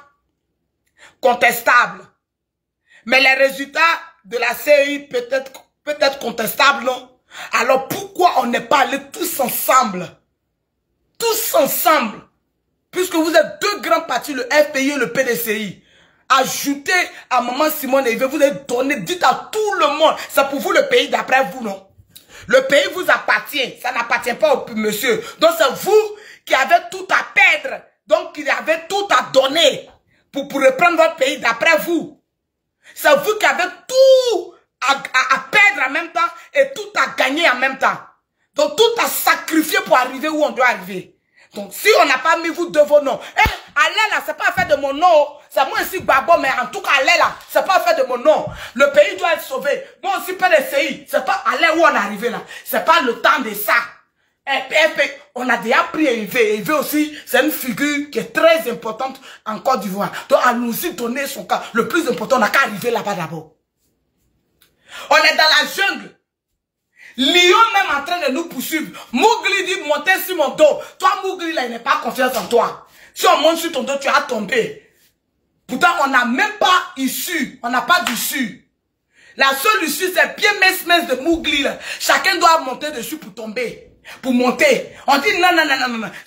contestable. Mais les résultats de la CEI peut-être contestables, non? Alors pourquoi on n'est pas allés tous ensemble? Tous ensemble. Puisque vous êtes deux grands partis, le FPI et le PDCI. Ajoutez à Maman Simone Hervé, vous avez donné, dites à tout le monde, c'est pour vous le pays d'après vous, non? Le pays vous appartient, ça n'appartient pas au monsieur. Donc c'est vous qui avez tout à perdre. Donc qui avez tout à donner pour reprendre votre pays d'après vous. C'est vous qui avez tout à perdre en même temps et tout à gagner en même temps. Donc tout à sacrifier pour arriver où on doit arriver. Donc si on n'a pas mis vous de vos noms, allez là, c'est pas affaire de mon nom. C'est moi aussi Gbagbo, mais en tout cas, allez là, c'est pas affaire de mon nom. Le pays doit être sauvé. Moi aussi, PDCI, c'est pas aller où on est arrivé là. C'est pas le temps de ça. On a déjà pris Hervé. Hervé aussi, c'est une figure qui est très importante en Côte d'Ivoire. Donc, à nous y donner son cas. Le plus important, on n'a qu'à arriver là-bas d'abord. On est dans la jungle. Lion même en train de nous poursuivre. Mowgli dit, montez sur mon dos. Toi, Mowgli, là, il n'est pas confiance en toi. Si on monte sur ton dos, tu vas tomber. Pourtant, on n'a même pas issue. On n'a pas d'issue. La seule issue, c'est pied mince de Mowgli, là. Chacun doit monter dessus pour tomber. Pour monter. On dit, non.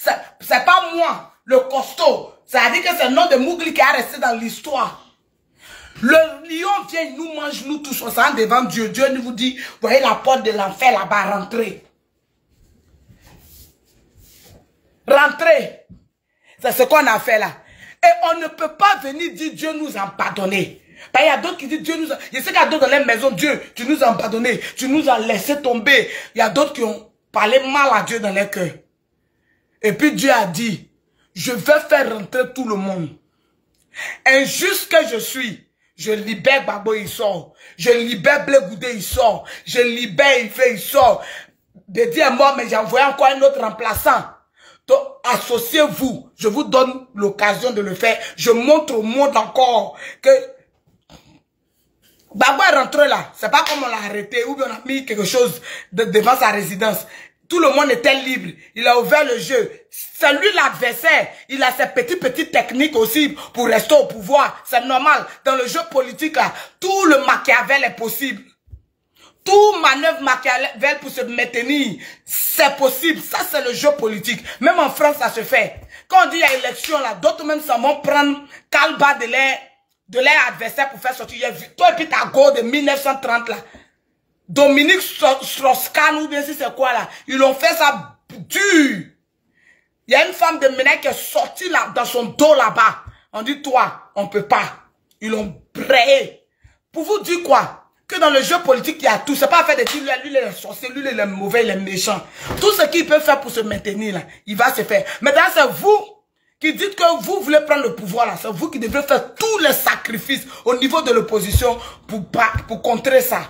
C'est pas moi, le costaud. Ça veut dire que c'est le nom de Mowgli qui est resté dans l'histoire. Le lion vient, il nous mange, nous tous, on s'en devant Dieu. Dieu nous vous dit, voyez la porte de l'enfer là-bas, rentrez. Rentrez. C'est ce qu'on a fait là. Et on ne peut pas venir dire Dieu nous a pardonné. Il y a d'autres qui disent Dieu nous a... Je sais qu'il y a d'autres dans les maisons, Dieu, tu nous as pardonné. Tu nous as laissé tomber. Il y a d'autres qui ont parlé mal à Dieu dans leur cœur. Et puis Dieu a dit, je vais faire rentrer tout le monde. Injuste que je suis. Je libère Gbagbo, il sort. Je libère Blé Goudé, il sort. Je libère Hervé, il sort. Dédié est mort, mais j'ai envoyé encore un autre remplaçant. Donc, associez-vous. Je vous donne l'occasion de le faire. Je montre au monde encore que Gbagbo est rentré là. C'est pas comme on l'a arrêté ou bien on a mis quelque chose devant sa résidence. Tout le monde était libre. Il a ouvert le jeu. C'est lui l'adversaire. Il a ses petites techniques aussi pour rester au pouvoir. C'est normal. Dans le jeu politique, là, tout le Machiavel est possible. Tout manœuvre Machiavel pour se maintenir, c'est possible. Ça, c'est le jeu politique. Même en France, ça se fait. Quand on dit il y a élection, là, d'autres même s'en vont prendre calba de leur adversaire pour faire sortir. Toi et puis ta go de 1930 là. Dominique Strauss-Kahn ou bien si c'est quoi là. Ils ont fait ça dur. Il y a une femme de Ménèque qui est sortie là, dans son dos là-bas. On dit toi, on peut pas. Ils l'ont brayé. Pour vous dire quoi? Que dans le jeu politique, il y a tout. C'est pas fait de dire lui il est sorcier, lui il est mauvais, il est méchant. Tout ce qu'il peut faire pour se maintenir là, il va se faire. Maintenant c'est vous qui dites que vous voulez prendre le pouvoir là. C'est vous qui devrez faire tous les sacrifices au niveau de l'opposition pour contrer ça.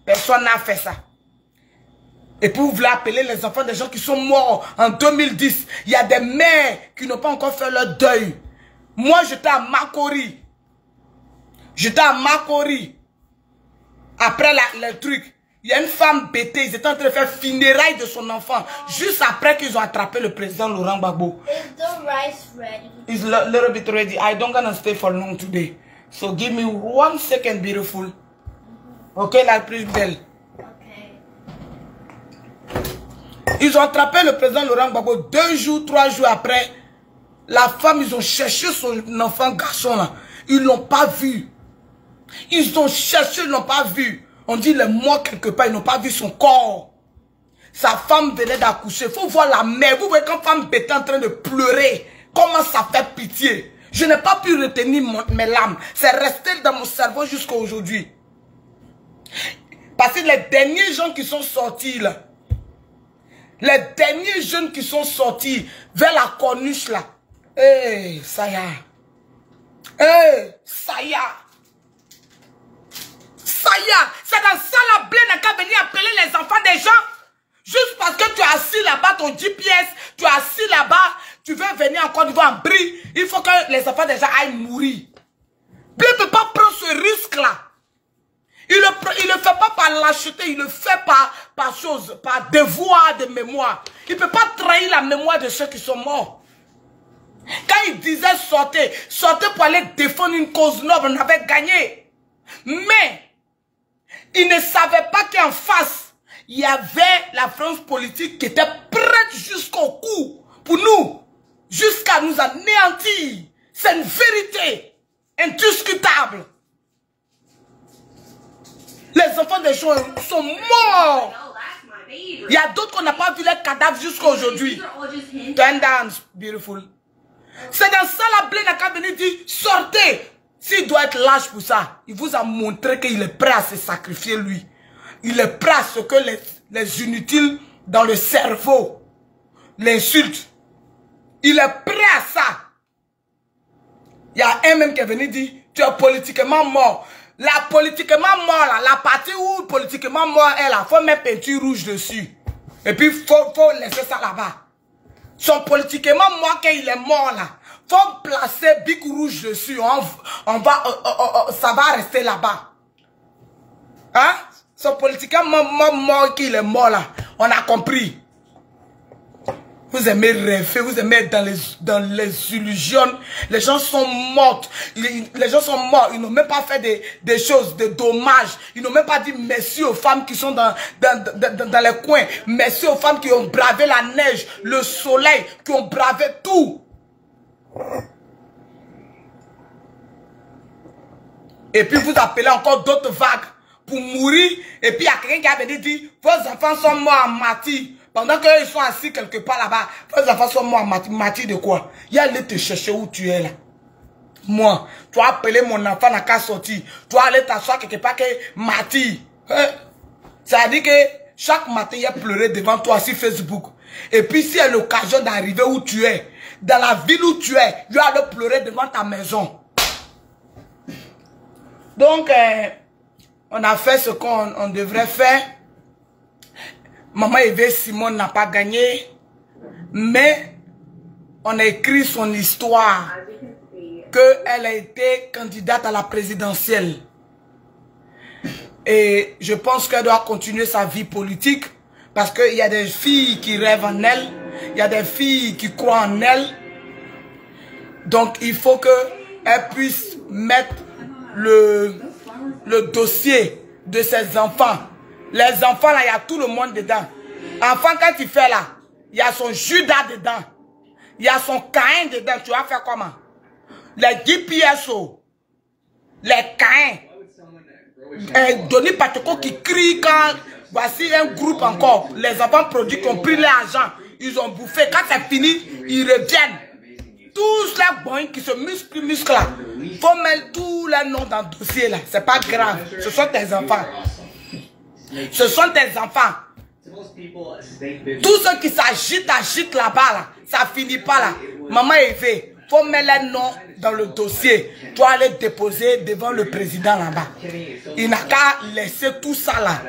Personne n'a fait ça. Et puis vous voulez appeler les enfants des gens qui sont morts en 2010. Il y a des mères qui n'ont pas encore fait leur deuil. Moi j'étais à Makori. J'étais à Makori. Après le truc. Il y a une femme bêtée. Ils étaient en train de faire funérailles de son enfant. Juste après qu'ils ont attrapé le président Laurent Gbagbo. Is the rice ready? It's a little bit ready. I don't gonna stay for long today. So give me 1 second, beautiful. Ok, la plus belle. Okay. Ils ont attrapé le président Laurent Gbagbo 2 jours, 3 jours après. La femme, ils ont cherché son enfant garçon là. Ils l'ont pas vu. Ils ont cherché, ils l'ont pas vu. On dit les morts quelque part, ils n'ont pas vu son corps. Sa femme venait d'accoucher. Il faut voir la mère. Vous voyez quand femme était en train de pleurer. Comment ça fait pitié. Je n'ai pas pu retenir mes larmes. C'est resté dans mon cerveau jusqu'à aujourd'hui. Parce que les derniers gens qui sont sortis là. Les derniers jeunes qui sont sortis vers la corniche là. Eh, ça y est. Eh, ça y est. Ça y est. C'est dans ça la blé n'a qu'à venir appeler les enfants des gens. Juste parce que tu es assis là-bas, ton GPS, tu es assis là-bas, tu veux venir en Côte d'Ivoire en Brie, il faut que les enfants des gens aillent mourir. Blé ne peut pas prendre ce risque-là. Il ne le fait pas par lâcheté, il le fait par chose, par devoir de mémoire. Il ne peut pas trahir la mémoire de ceux qui sont morts. Quand il disait sortez, sortez pour aller défendre une cause noble, on avait gagné. Mais, il ne savait pas qu'en face, il y avait la France politique qui était prête jusqu'au cou pour nous, jusqu'à nous anéantir. C'est une vérité indiscutable. Les enfants des gens sont morts. Il y a d'autres qu'on n'a pas vu les cadavres jusqu'à aujourd'hui. Turn down, beautiful. C'est dans ça la blé n'a qu'à venir dire sortez. S'il doit être lâche pour ça, il vous a montré qu'il est prêt à se sacrifier lui. Il est prêt à ce que les inutiles dans le cerveau l'insultent. Il est prêt à ça. Il y a un même qui est venu dire tu es politiquement mort. La politiquement mort là, la partie où politiquement mort est là, faut mettre peinture rouge dessus. Et puis faut laisser ça là-bas. Son politiquement mort qu'il est mort là, faut placer bic rouge dessus. Ça va rester là-bas. Hein? Son politiquement mort qu'il est mort là, on a compris. Vous aimez rêver, vous aimez être dans les illusions. Les gens sont morts. Les gens sont morts. Ils n'ont même pas fait des choses, des dommages. Ils n'ont même pas dit merci aux femmes qui sont dans les coins. Merci aux femmes qui ont bravé la neige, le soleil, qui ont bravé tout. Et puis vous appelez encore d'autres vagues pour mourir. Et puis il y a quelqu'un qui a venu dire, vos enfants sont morts en martyr. Pendant qu'ils sont assis quelque part là-bas, vos enfants sont morts en martyr de quoi? Il y a allé te chercher où tu es là. Moi, tu as appelé mon enfant n'a qu'à sortir. Tu as allé t'asseoir quelque part que martyr. Ça veut dire que chaque matin, il a pleuré devant toi sur Facebook. Et puis si il y a l'occasion d'arriver où tu es, dans la ville où tu es, il a allé pleurer devant ta maison. Donc, on a fait ce qu'on devrait faire. Maman Eve Simon n'a pas gagné, mais on a écrit son histoire, qu'elle a été candidate à la présidentielle. Et je pense qu'elle doit continuer sa vie politique, parce qu'il y a des filles qui rêvent en elle, il y a des filles qui croient en elle. Donc il faut qu'elle puisse mettre le dossier de ses enfants. Les enfants, là, il y a tout le monde dedans. Enfant, quand tu fais là, il y a son Judas dedans. Il y a son Caïn dedans. Tu vas faire comment? Les GPSO. les Caïns. Denis Pateko qui crie quand voici un groupe encore. Les enfants produits qui ont pris l'argent. Ils ont bouffé. Quand c'est fini, ils reviennent. Tous les boys qui se musclent là. Il faut mettre tous les noms dans le dossier là. C'est pas grave. Ce sont tes enfants. Ce sont tes enfants. Tous ceux qui agitent là-bas là. Ça finit pas là. Maman Eve, faut mettre les noms dans le dossier. Tu dois aller déposer devant le président là-bas. Il n'a qu'à laisser tout ça là.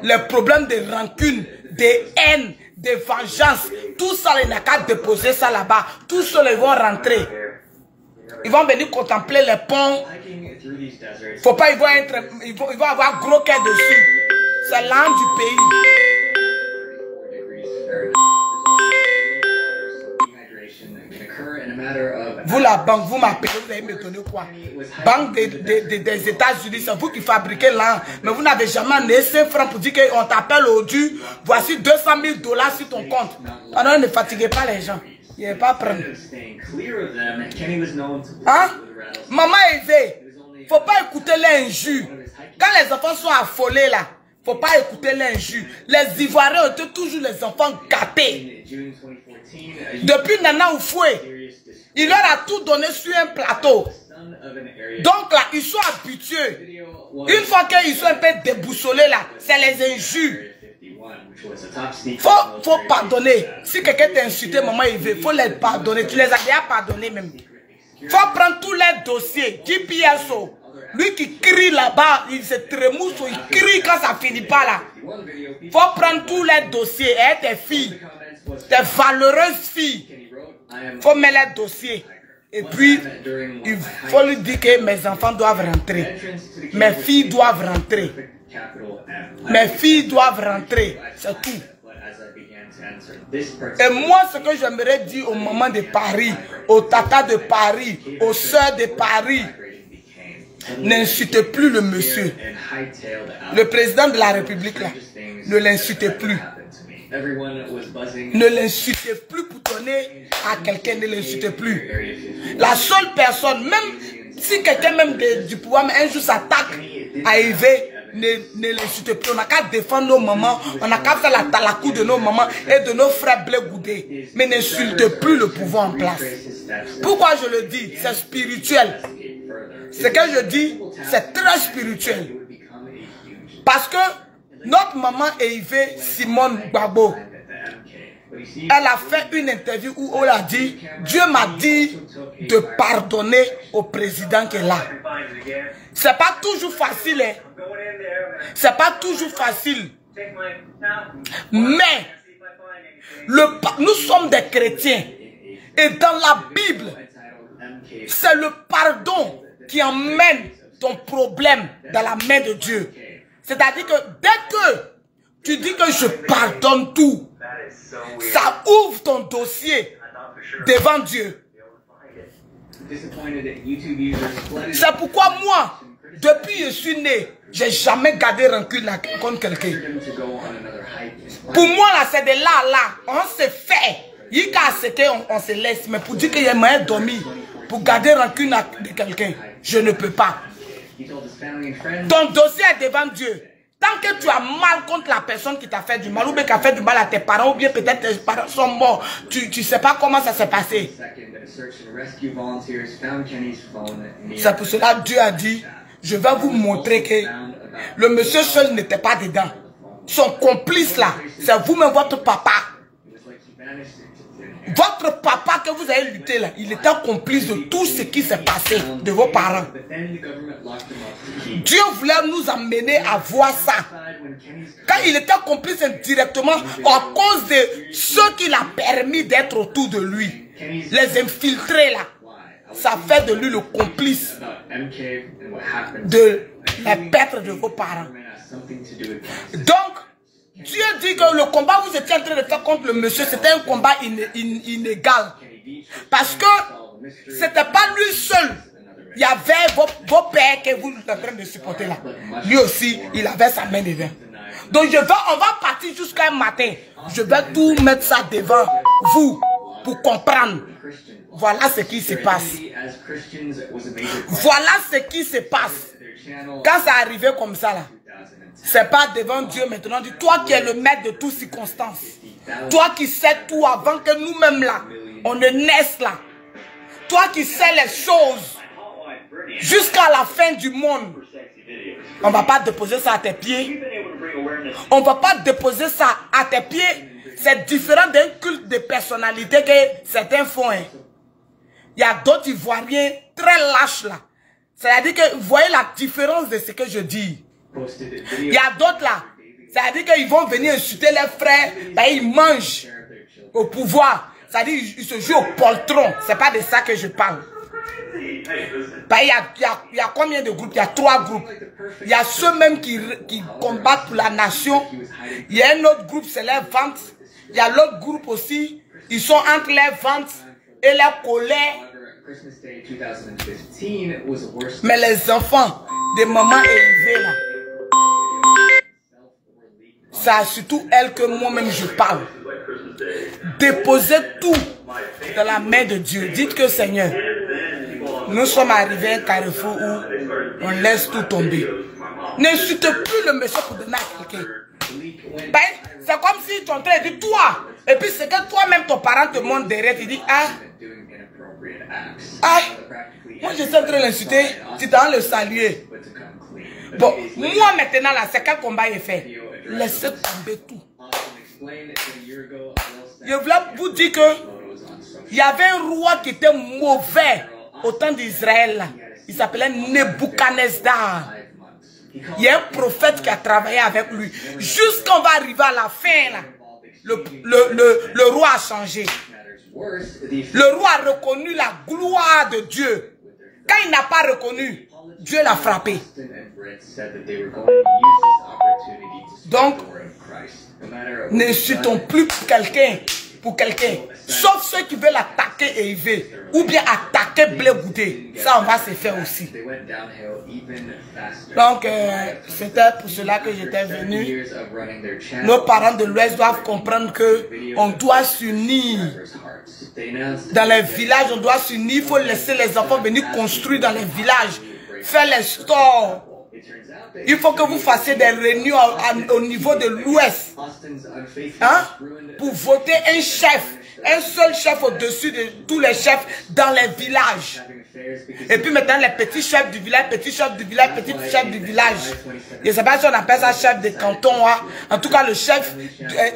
Les problèmes de rancune, de haine, de vengeance, tout ça, il n'a qu'à déposer ça là-bas. Tous ceux-là, ils vont rentrer. Ils vont venir contempler les ponts. Faut pas, ils vont avoir gros cœur dessus. C'est l'âme du pays. Vous la banque, vous m'appelez, vous allez me donner quoi? Banque des États-Unis, c'est vous qui fabriquez l'an. Mais vous n'avez jamais donné 5 francs pour dire qu'on t'appelle aujourd'hui. Voici 200 000 $ sur ton compte. Alors ne fatiguez pas les gens. Il n'y a pas à prendre. Hein? Maman Eve, faut pas écouter l'injure. Quand les enfants sont affolés là, faut pas écouter l'injure. Les Ivoiriens ont été toujours les enfants gâtés. Depuis Nana Oufoué, il leur a tout donné sur un plateau. Donc là, ils sont habitués. Une fois qu'ils sont un peu déboussolés là, c'est les injures. Faut pardonner. Si quelqu'un t'a insulté, maman, il faut les pardonner. Tu les as déjà pardonnés même. Faut prendre tous les dossiers. GPSO. Lui qui crie là-bas, il se trémousse, il crie quand ça finit pas là. Faut prendre tous les dossiers. Et tes filles, tes valeureuses filles. Faut mettre les dossiers. Et puis, il faut lui dire que mes enfants doivent rentrer. Mes filles doivent rentrer. Mes filles doivent rentrer. C'est tout. Et moi, ce que j'aimerais dire aux mamans de Paris, aux tatas de Paris, aux sœurs de Paris, n'insultez plus le monsieur. Le président de la République, là, ne l'insultez plus. Ne l'insultez plus pour donner à quelqu'un, ne l'insultez plus. La seule personne, même si quelqu'un même du pouvoir, un jour s'attaque à Eve, ne l'insultez plus. On n'a qu'à défendre nos mamans, on n'a qu'à faire la talakou de nos mamans et de nos frères blé goudés. Mais n'insultez plus le pouvoir en place. Pourquoi je le dis? C'est spirituel. Ce que je dis, c'est très spirituel. Parce que notre maman Eve Simone Gbagbo, elle a fait une interview où elle a dit, Dieu m'a dit de pardonner au président qui est là. C'est pas toujours facile, hein. C'est pas toujours facile. Mais nous sommes des chrétiens. Et dans la Bible, c'est le pardon qui emmène ton problème dans la main de Dieu. C'est-à-dire que dès que tu dis que je pardonne tout, ça ouvre ton dossier devant Dieu. C'est pourquoi moi, depuis que je suis né, j'ai jamais gardé rancune contre quelqu'un. Pour moi, là, c'est de là. On se fait. On se laisse. Mais pour dire qu'il y a moyen de dormir, pour garder rancune de quelqu'un, je ne peux pas. Ton dossier est devant Dieu. Tant que tu as mal contre la personne qui t'a fait du mal, ou bien qui a fait du mal à tes parents, ou bien peut-être tes parents sont morts, tu ne sais pas comment ça s'est passé. C'est pour cela que Dieu a dit, je vais vous montrer que le monsieur seul n'était pas dedans. Son complice là, c'est vous-même, votre papa. Votre papa que vous avez lutté là, il était complice de tout ce qui s'est passé de vos parents. Dieu voulait nous amener à voir ça. Quand il était complice indirectement à cause de ceux qu'il a permis d'être autour de lui. Les infiltrés là. Ça fait de lui le complice de la perte de vos parents. Donc, Dieu dit que le combat que vous étiez en train de faire contre le monsieur, c'était un combat inégal. Parce que ce n'était pas lui seul. Il y avait vos pères que vous êtes en train de supporter là. Lui aussi, il avait sa main devant. Donc on va partir jusqu'à un matin. Je vais tout mettre ça devant vous pour comprendre. Voilà ce qui se passe. Voilà ce qui se passe. Quand ça arrivait comme ça là, c'est pas devant Dieu maintenant. Dis, toi qui es le maître de toutes circonstances. Toi qui sais tout avant que nous-mêmes là, on ne naisse là. Toi qui sais les choses jusqu'à la fin du monde. On ne va pas déposer ça à tes pieds. On ne va pas déposer ça à tes pieds. C'est différent d'un culte de personnalité que certains font. Hein. Il y a d'autres Ivoiriens très lâches là. C'est-à-dire que vous voyez la différence de ce que je dis. Il y a d'autres là. C'est-à-dire qu'ils vont venir insulter leurs frères. Ben, ils mangent au pouvoir. C'est-à-dire qu'ils se jouent au poltron. Ce n'est pas de ça que je parle. Ben, il y a combien de groupes? Il y a 3 groupes. Il y a ceux-mêmes qui combattent pour la nation. Il y a un autre groupe, c'est les ventes. Il y a l'autre groupe aussi. Ils sont entre les ventes et la colère. Mais les enfants de maman élevée là, c'est surtout elle que moi-même je parle. Déposez tout dans la main de Dieu. Dites que Seigneur, nous sommes arrivés à un carrefour où on laisse tout tomber. N'insulte plus le monsieur pour donner à quelqu'un. Ben, c'est comme si tu es en train de dire toi. Et puis c'est que toi-même ton parent te montre derrière. Tu dis ah. Ah. Moi je suis en train de l'insulter. Tu dois le saluer. Bon, moi maintenant là, c'est quel combat il fait? Laissez tomber tout. Je voulais vous dire que il y avait un roi qui était mauvais au temps d'Israël. Il s'appelait Nebuchadnezzar. Il y a un prophète qui a travaillé avec lui. Jusqu'on va arriver à la fin, là, le roi a changé. Le roi a reconnu la gloire de Dieu. Quand il n'a pas reconnu, Dieu l'a frappé. Donc, n'insultons plus pour quelqu'un. Sauf ceux qui veulent attaquer Élevé ou bien attaquer Blé Goudé. Ça, on va se faire aussi. Donc, c'était pour cela que j'étais venu. Nos parents de l'Ouest doivent comprendre qu'on doit s'unir. Dans les villages, on doit s'unir. Il faut laisser les enfants venir construire dans les villages. Faire les stores. Il faut que vous fassiez des réunions au niveau de l'Ouest. Hein? Pour voter un chef. Un seul chef au-dessus de tous les chefs dans les villages. Et puis maintenant, les petits chefs du village, petits chefs du village, petits chefs du village. Je ne sais pas si on appelle ça chef de canton. Hein? En tout cas, le chef,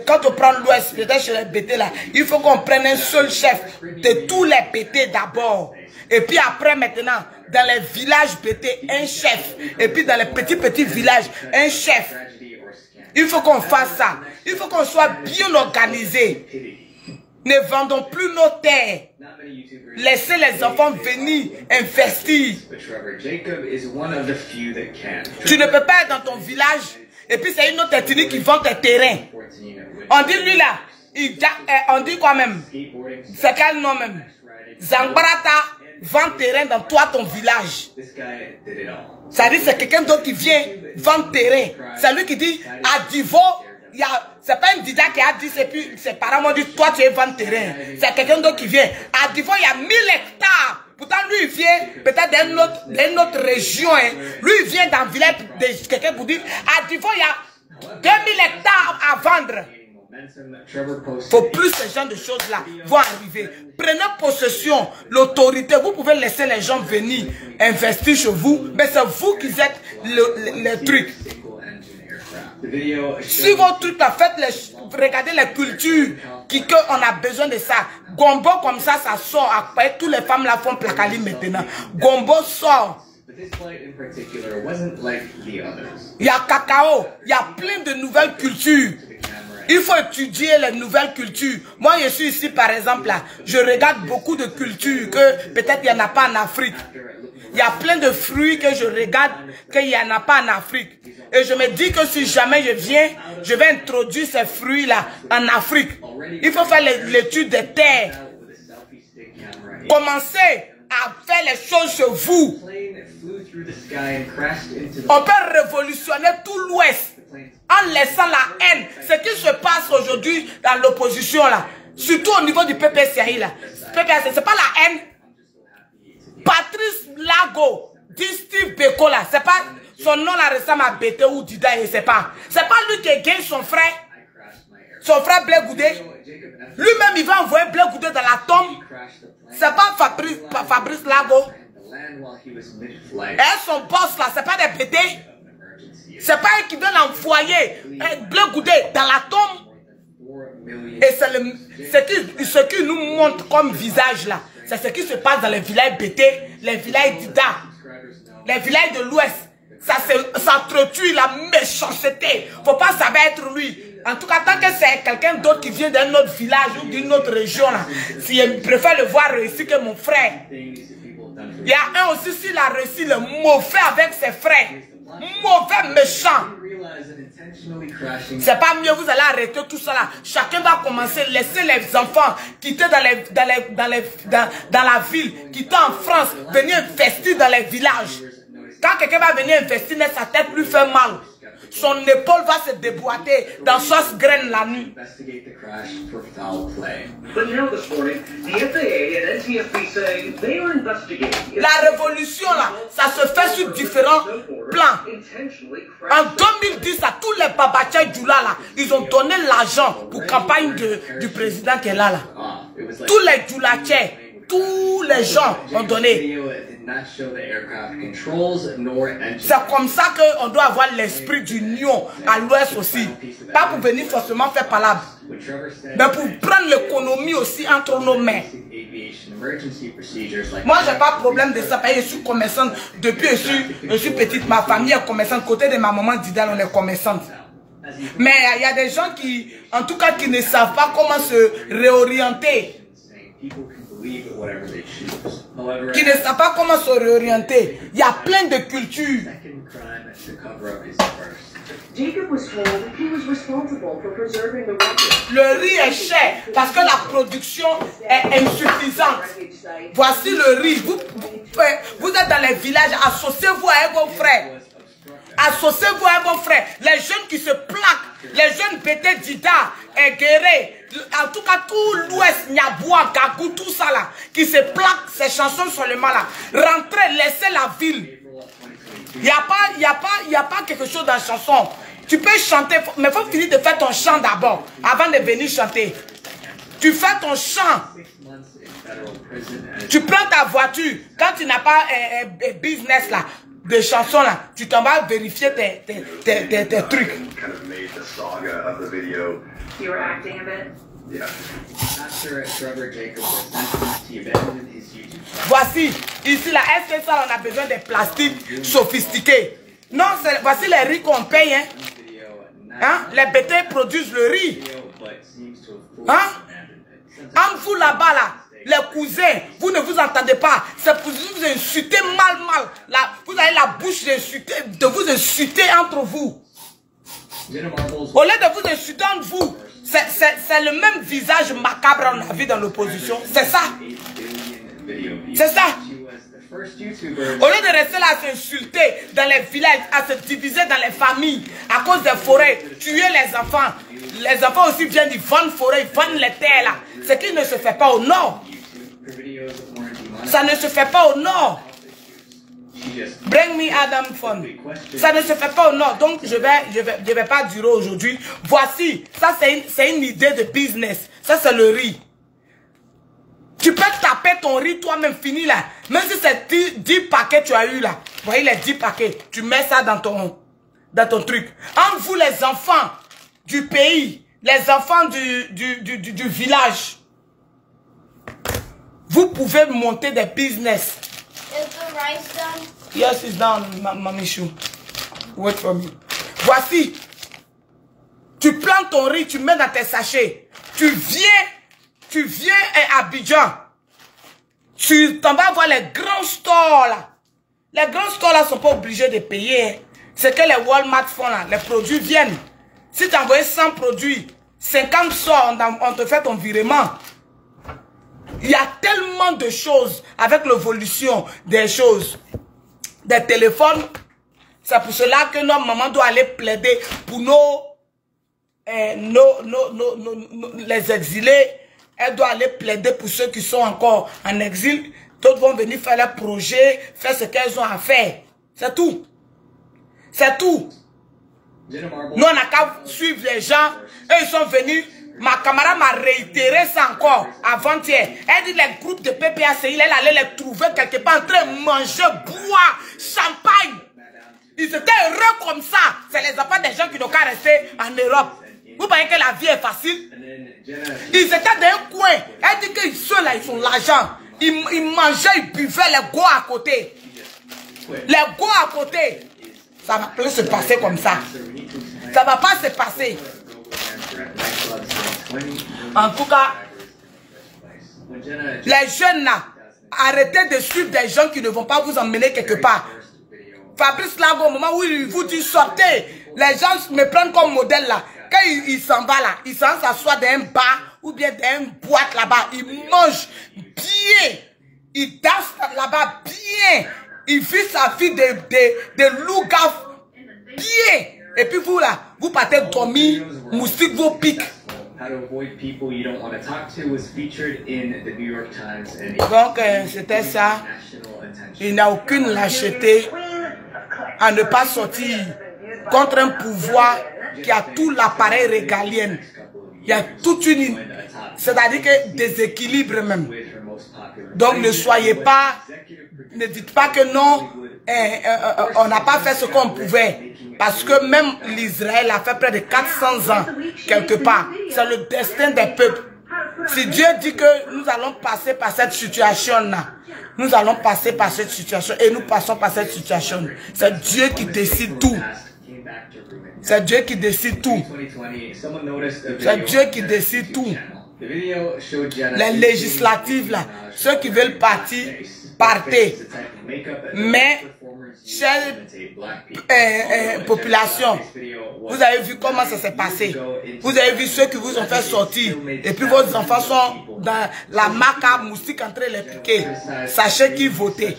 quand on prend l'Ouest, peut-être chez les BT là, il faut qu'on prenne un seul chef de tous les BT d'abord. Et puis après, maintenant, dans les villages BT, un chef. Et puis dans les petits villages, un chef. Il faut qu'on fasse ça. Il faut qu'on soit bien organisé. Ne vendons plus nos terres. Laissez les enfants venir investir. Tu ne peux pas être dans ton village et puis c'est une autre ethnie qui vend tes terrains. On dit lui là, on dit quoi même? C'est quel nom même? Zambrata vend terrain dans toi ton village. Ça dit c'est quelqu'un d'autre qui vient vendre terrain. C'est lui qui dit à Divo. C'est pas un Dida qui a dit, c'est puis ses parents m'ont dit, toi tu es vendre terrain. C'est quelqu'un d'autre qui vient. À Divo, il y a 1000 hectares. Pourtant, lui, il vient peut-être d'une autre région. Hein. Lui, il vient d'un village de quelqu'un pour dire, à Divo, il y a 2000 hectares à vendre. Faut plus ce genre de choses-là vont arriver. Prenez possession, l'autorité. Vous pouvez laisser les gens venir investir chez vous, mais c'est vous qui êtes le truc. Si vos trucs là, regardez les cultures qu'on a besoin de ça. Gombo comme ça sort. Après, toutes les femmes là font placali maintenant. Gombo sort. Il y a cacao. Il y a plein de nouvelles cultures. Il faut étudier les nouvelles cultures. Moi, je suis ici, par exemple, là. Je regarde beaucoup de cultures que peut-être il n'y en a pas en Afrique. Il y a plein de fruits que je regarde qu'il n'y en a pas en Afrique. Et je me dis que si jamais je viens, je vais introduire ces fruits-là en Afrique. Il faut faire l'étude des terres. Commencez à faire les choses chez vous. On peut révolutionner tout l'Ouest en laissant la haine. Ce qui se passe aujourd'hui dans l'opposition là, surtout au niveau du PPCI là, c'est pas la haine. Patrice Lago, dit Steve Beko là, c'est pas son nom là ressemble à Bété ou Dida et c'est pas lui qui gagne son frère Blé Goudé. Lui-même il va envoyer Blé Goudé dans la tombe. C'est pas Fabrice Lago. Et son boss là, c'est pas des Bété. C'est pas eux qui veulent envoyer Blé Goudé dans la tombe. Et c'est ce qui nous montre comme visage là. C'est ce qui se passe dans les villages Bété, les villages Dida, les villages de l'Ouest. Ça s'entretue la méchanceté. Faut pas savoir être lui. En tout cas, tant que c'est quelqu'un d'autre qui vient d'un autre village ou d'une autre région, là, si je préfère le voir réussir que mon frère. Il y a un aussi, s'il a réussi le mauvais avec ses frères. Mauvais méchant. C'est pas mieux, vous allez arrêter tout ça là. Chacun va commencer, laisser les enfants quitter dans la ville, quitter en France, venir investir dans les villages. Quand quelqu'un va venir investir, sa tête lui fait mal. Son épaule va se déboîter dans sauce graine la nuit. La révolution là, ça se fait sur différents plans. En 2010, à tous les babachais Djoula là, ils ont donné l'argent pour campagne du président qui est là. Tous les Djoulachais, tous les gens ont donné. C'est comme ça qu'on doit avoir l'esprit d'union à l'ouest aussi. Pas pour venir forcément faire palabre, mais pour prendre l'économie aussi entre nos mains. Moi, j'ai pas de problème de ça. Je suis commerçante depuis je suis petite. Ma famille est commerçante. Côté de ma maman Didal, on est commerçante. Mais il y a des gens qui, en tout cas, qui ne savent pas comment se réorienter. Qui ne savent pas comment se réorienter. Il y a plein de cultures. Le riz est cher parce que la production est insuffisante. Voici le riz. Vous êtes dans les villages, associez-vous avec vos frères. Associez-vous avec vos frères. Les jeunes qui se plaquent, les jeunes Bété Dida et Guéré, en tout cas tout l'Ouest, Niaboua, Gagou, tout ça là, qui se plaquent ces chansons seulement là. Rentrez, laissez la ville. Il n'y a pas quelque chose dans la chanson. Tu peux chanter, mais il faut finir de faire ton chant d'abord, avant de venir chanter. Tu fais ton chant. Tu prends ta voiture, quand tu n'as pas un business là, de chansons là, tu t'en vas vérifier tes trucs. Voici, ici là, est-ce que ça on a besoin de plastique sophistiqué? Non, voici les riz qu'on paye. Hein? Les Bété produisent le riz. Hein? En vous là-bas là, les cousins, vous ne vous entendez pas. C'est pour vous insulter mal. Là, vous avez la bouche de vous insulter entre vous. Au lieu de vous insulter entre vous, c'est le même visage macabre qu'on a vu dans l'opposition. C'est ça. C'est ça. Au lieu de rester là à s'insulter dans les villages, à se diviser dans les familles, à cause des forêts, tuer les enfants. Les enfants aussi viennent, ils vendent forêt, ils vendent les terres là. Ce qui ne se fait pas au nord. Ça ne se fait pas au nord. Bring me Adam Fun. Ça ne se fait pas au nord. Donc je vais pas durer aujourd'hui. Voici, ça c'est une idée de business. Ça c'est le riz. Tu peux taper ton riz toi-même fini là. Même si c'est 10 paquets tu as eu là. Vous voyez les 10 paquets. Tu mets ça dans ton truc. Entre vous les enfants du pays, les enfants du village, vous pouvez monter des business. Is the rice done? Yes, it's done, Mamichou. Wait for me. Voici. Tu plantes ton riz, tu mets dans tes sachets. Tu viens à Abidjan. Tu t'en vas voir les grands stores là. Les grands stores là sont pas obligés de payer. C'est que les Walmart font là. Les produits viennent. Si tu envoies 100 produits, 50 sorts, on te fait ton virement. Il y a tellement de choses avec l'évolution des choses. Des téléphones. C'est pour cela que notre maman doit aller plaider pour les exilés Elle doit aller plaider pour ceux qui sont encore en exil. D'autres vont venir faire leurs projets, faire ce qu'elles ont à faire. C'est tout. C'est tout. Nous, on n'a qu'à suivre les gens. Eux, ils sont venus. Ma camarade m'a réitéré ça encore avant-hier. Elle dit les groupes de PPACI, elle allait les trouver quelque part en train de manger, boire, champagne. Ils étaient heureux comme ça. C'est les enfants des gens qui n'ont qu'à rester en Europe. Vous voyez que la vie est facile? Ils étaient dans un coin. Elle dit que ceux-là, ils ont l'argent. Ils mangeaient, ils buvaient les go à côté. Les go à côté. Ça va plus se passer comme ça. Ça ne va pas se passer. En tout cas, les jeunes là, arrêtez de suivre des gens qui ne vont pas vous emmener quelque part. Fabrice Lago, au moment où il vous dit sortez, les gens me prennent comme modèle là. Quand il s'en va là, il s'en s'assoit dans un bar ou bien dans une boîte là-bas. Il mange bien. Il danse là-bas bien. Il vit sa vie de loup-gaffe bien. Et puis vous là, vous partez dormir, moustique vous pique. Donc c'était ça. Il n'y a aucune lâcheté à ne pas sortir contre un pouvoir qui a tout l'appareil régalien. Il y a toute une... C'est-à-dire que déséquilibre même. Donc ne soyez pas... Ne dites pas que non, on n'a pas fait ce qu'on pouvait. Parce que même l'Israël a fait près de 400 ans, quelque part. C'est le destin des peuples. Si Dieu dit que nous allons passer par cette situation-là, nous allons passer par cette situation et nous passons par cette situation. C'est Dieu qui décide tout. C'est Dieu qui décide tout. C'est Dieu qui décide tout. Les législatives là, ceux qui veulent partir, partez. Mais, chère population, vous avez vu comment ça s'est passé. Vous avez vu ceux qui vous ont fait sortir. Et puis vos enfants sont dans la marque à moustique en train de les piquer. Sachez qui votait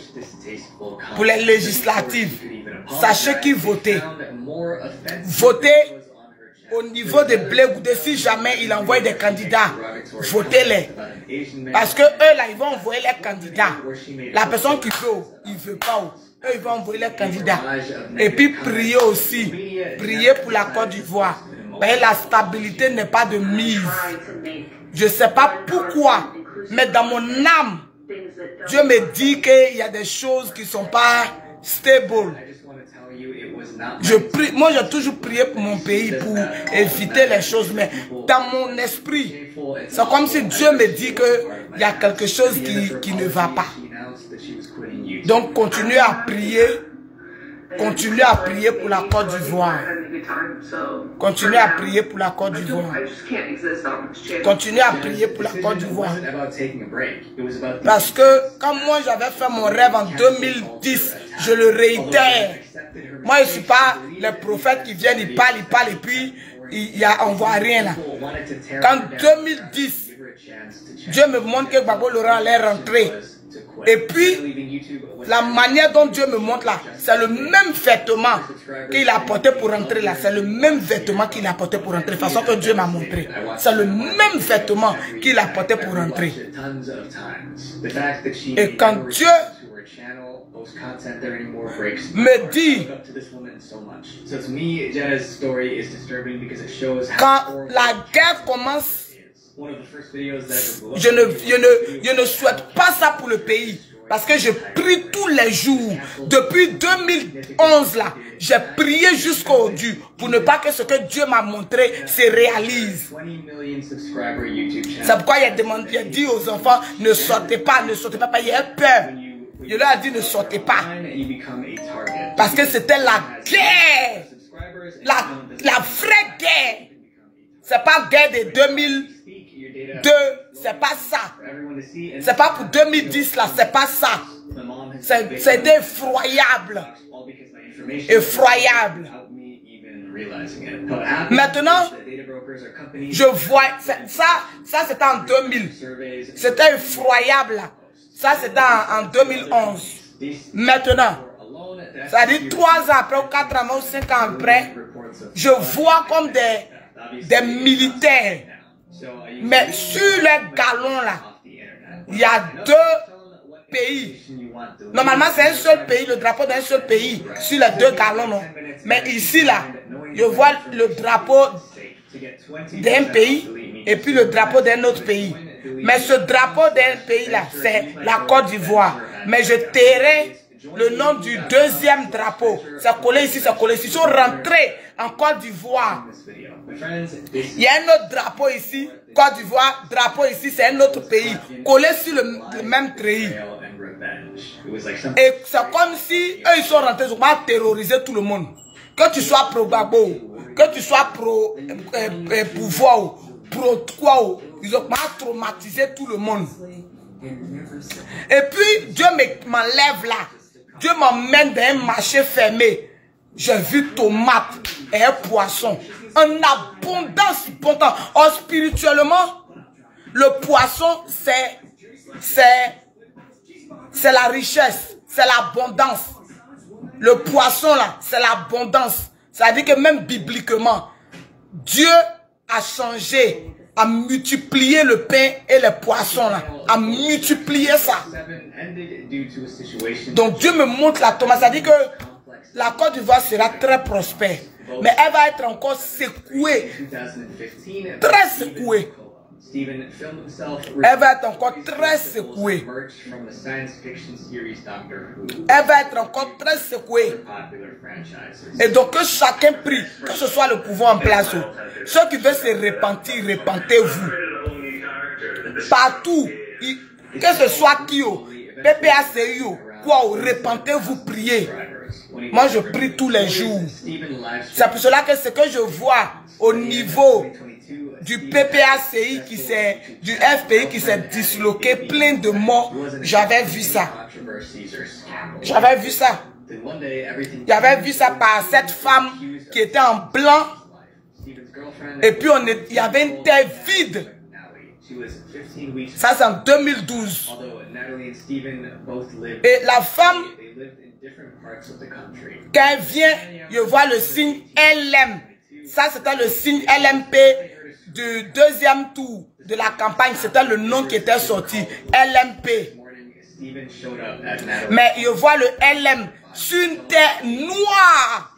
pour les législatives. Sachez qui votait. Votez au niveau de Blé Goudé. Si jamais il envoie des candidats, votez-les. Parce que eux là, ils vont envoyer les candidats. La personne qui veut, il ne veut pas. Eux, ils vont envoyer les candidats. Et puis prier aussi. Prier pour la Côte d'Ivoire. La stabilité n'est pas de mise. Je ne sais pas pourquoi, mais dans mon âme, Dieu me dit qu'il y a des choses qui ne sont pas stables. Je prie, moi j'ai toujours prié pour mon pays pour éviter les choses, mais dans mon esprit, c'est comme si Dieu me dit qu'il y a quelque chose qui ne va pas. Donc continuez à prier. Continuez à prier pour la Côte d'Ivoire. Continuez à prier pour la Côte d'Ivoire. Continuez à prier pour la Côte d'Ivoire. Parce que quand moi j'avais fait mon rêve en 2010, je le réitère. Moi je ne suis pas le prophète qui vient, il parle et puis on ne voit rien là. Qu'en 2010, Dieu me montre que Gbagbo Laurent allait rentrer. Et puis, la manière dont Dieu me montre là, c'est le même vêtement qu'il a porté pour rentrer là. C'est le même vêtement qu'il a porté pour rentrer. De façon que Dieu m'a montré. C'est le même vêtement qu'il a porté pour rentrer. Et quand Dieu me dit, quand la guerre commence, je ne souhaite pas ça pour le pays. Parce que je prie tous les jours. Depuis 2011 là, j'ai prié jusqu'au Dieu pour ne pas que ce que Dieu m'a montré se réalise. C'est pourquoi il a dit aux enfants, ne sortez pas, il y a peur. Je leur ai dit, ne sortez pas. Parce que c'était la guerre. La vraie guerre. C'est pas guerre de 2002, c'est pas ça. C'est pas pour 2010 là, c'est pas ça. C'est effroyable. Effroyable. Maintenant, je vois, ça c'était en 2000. C'était effroyable là. Ça c'était en 2011. Maintenant, ça dit 3 ans après, ou 4 ans, ou 5 ans après, je vois comme des militaires Mais sur les galons là, il y a 2 pays. Normalement, c'est un seul pays, le drapeau d'un seul pays sur les 2 galons, non. Mais ici là, je vois le drapeau d'un pays et puis le drapeau d'un autre pays. Mais ce drapeau d'un pays là, c'est la Côte d'Ivoire. Mais je tairai le nom du 2e drapeau. C'est collé ici, c'est collé ici. Ils sont rentrés en Côte d'Ivoire. Il y a un autre drapeau ici, Côte d'Ivoire, drapeau ici, c'est un autre pays. Collé sur le même treillis. Et c'est comme si eux ils sont rentrés, ils ont terrorisé tout le monde. Que tu sois pro Gbagbo, que tu sois pro pouvoir, pro quoi, ils ont traumatisé tout le monde. Et puis Dieu m'enlève là. Dieu m'emmène dans un marché fermé. J'ai vu tomates et un poisson. En abondance, abondance. Or, spirituellement, le poisson, c'est la richesse, c'est l'abondance. Le poisson là, c'est l'abondance. Ça veut dire que même bibliquement, Dieu a changé, a multiplié le pain et les poissons là, a multiplié ça. Donc Dieu me montre la tomate. Ça veut dire que la Côte d'Ivoire sera très prospère. Mais elle va être encore secouée. Très secouée. Elle va être encore très secouée. Elle va être encore très secouée. Et donc que chacun prie, que ce soit le pouvoir en place. Ceux qui veulent se repentir, repentez-vous. Partout, que ce soit qui, PPACI, quoi, repentez-vous, priez. Moi, je prie tous les jours. C'est pour cela que ce que je vois au niveau du PPACI du FPI qui s'est disloqué, plein de morts, j'avais vu ça. J'avais vu ça. J'avais vu ça par cette femme qui était en blanc. Et puis il y avait une terre vide. Ça c'est en 2012. Et la femme, quand elle vient, je vois le signe LM. Ça c'était le signe LMP du 2e tour de la campagne. C'était le nom qui était sorti. LMP. Mais je vois le LM sur une terre noire.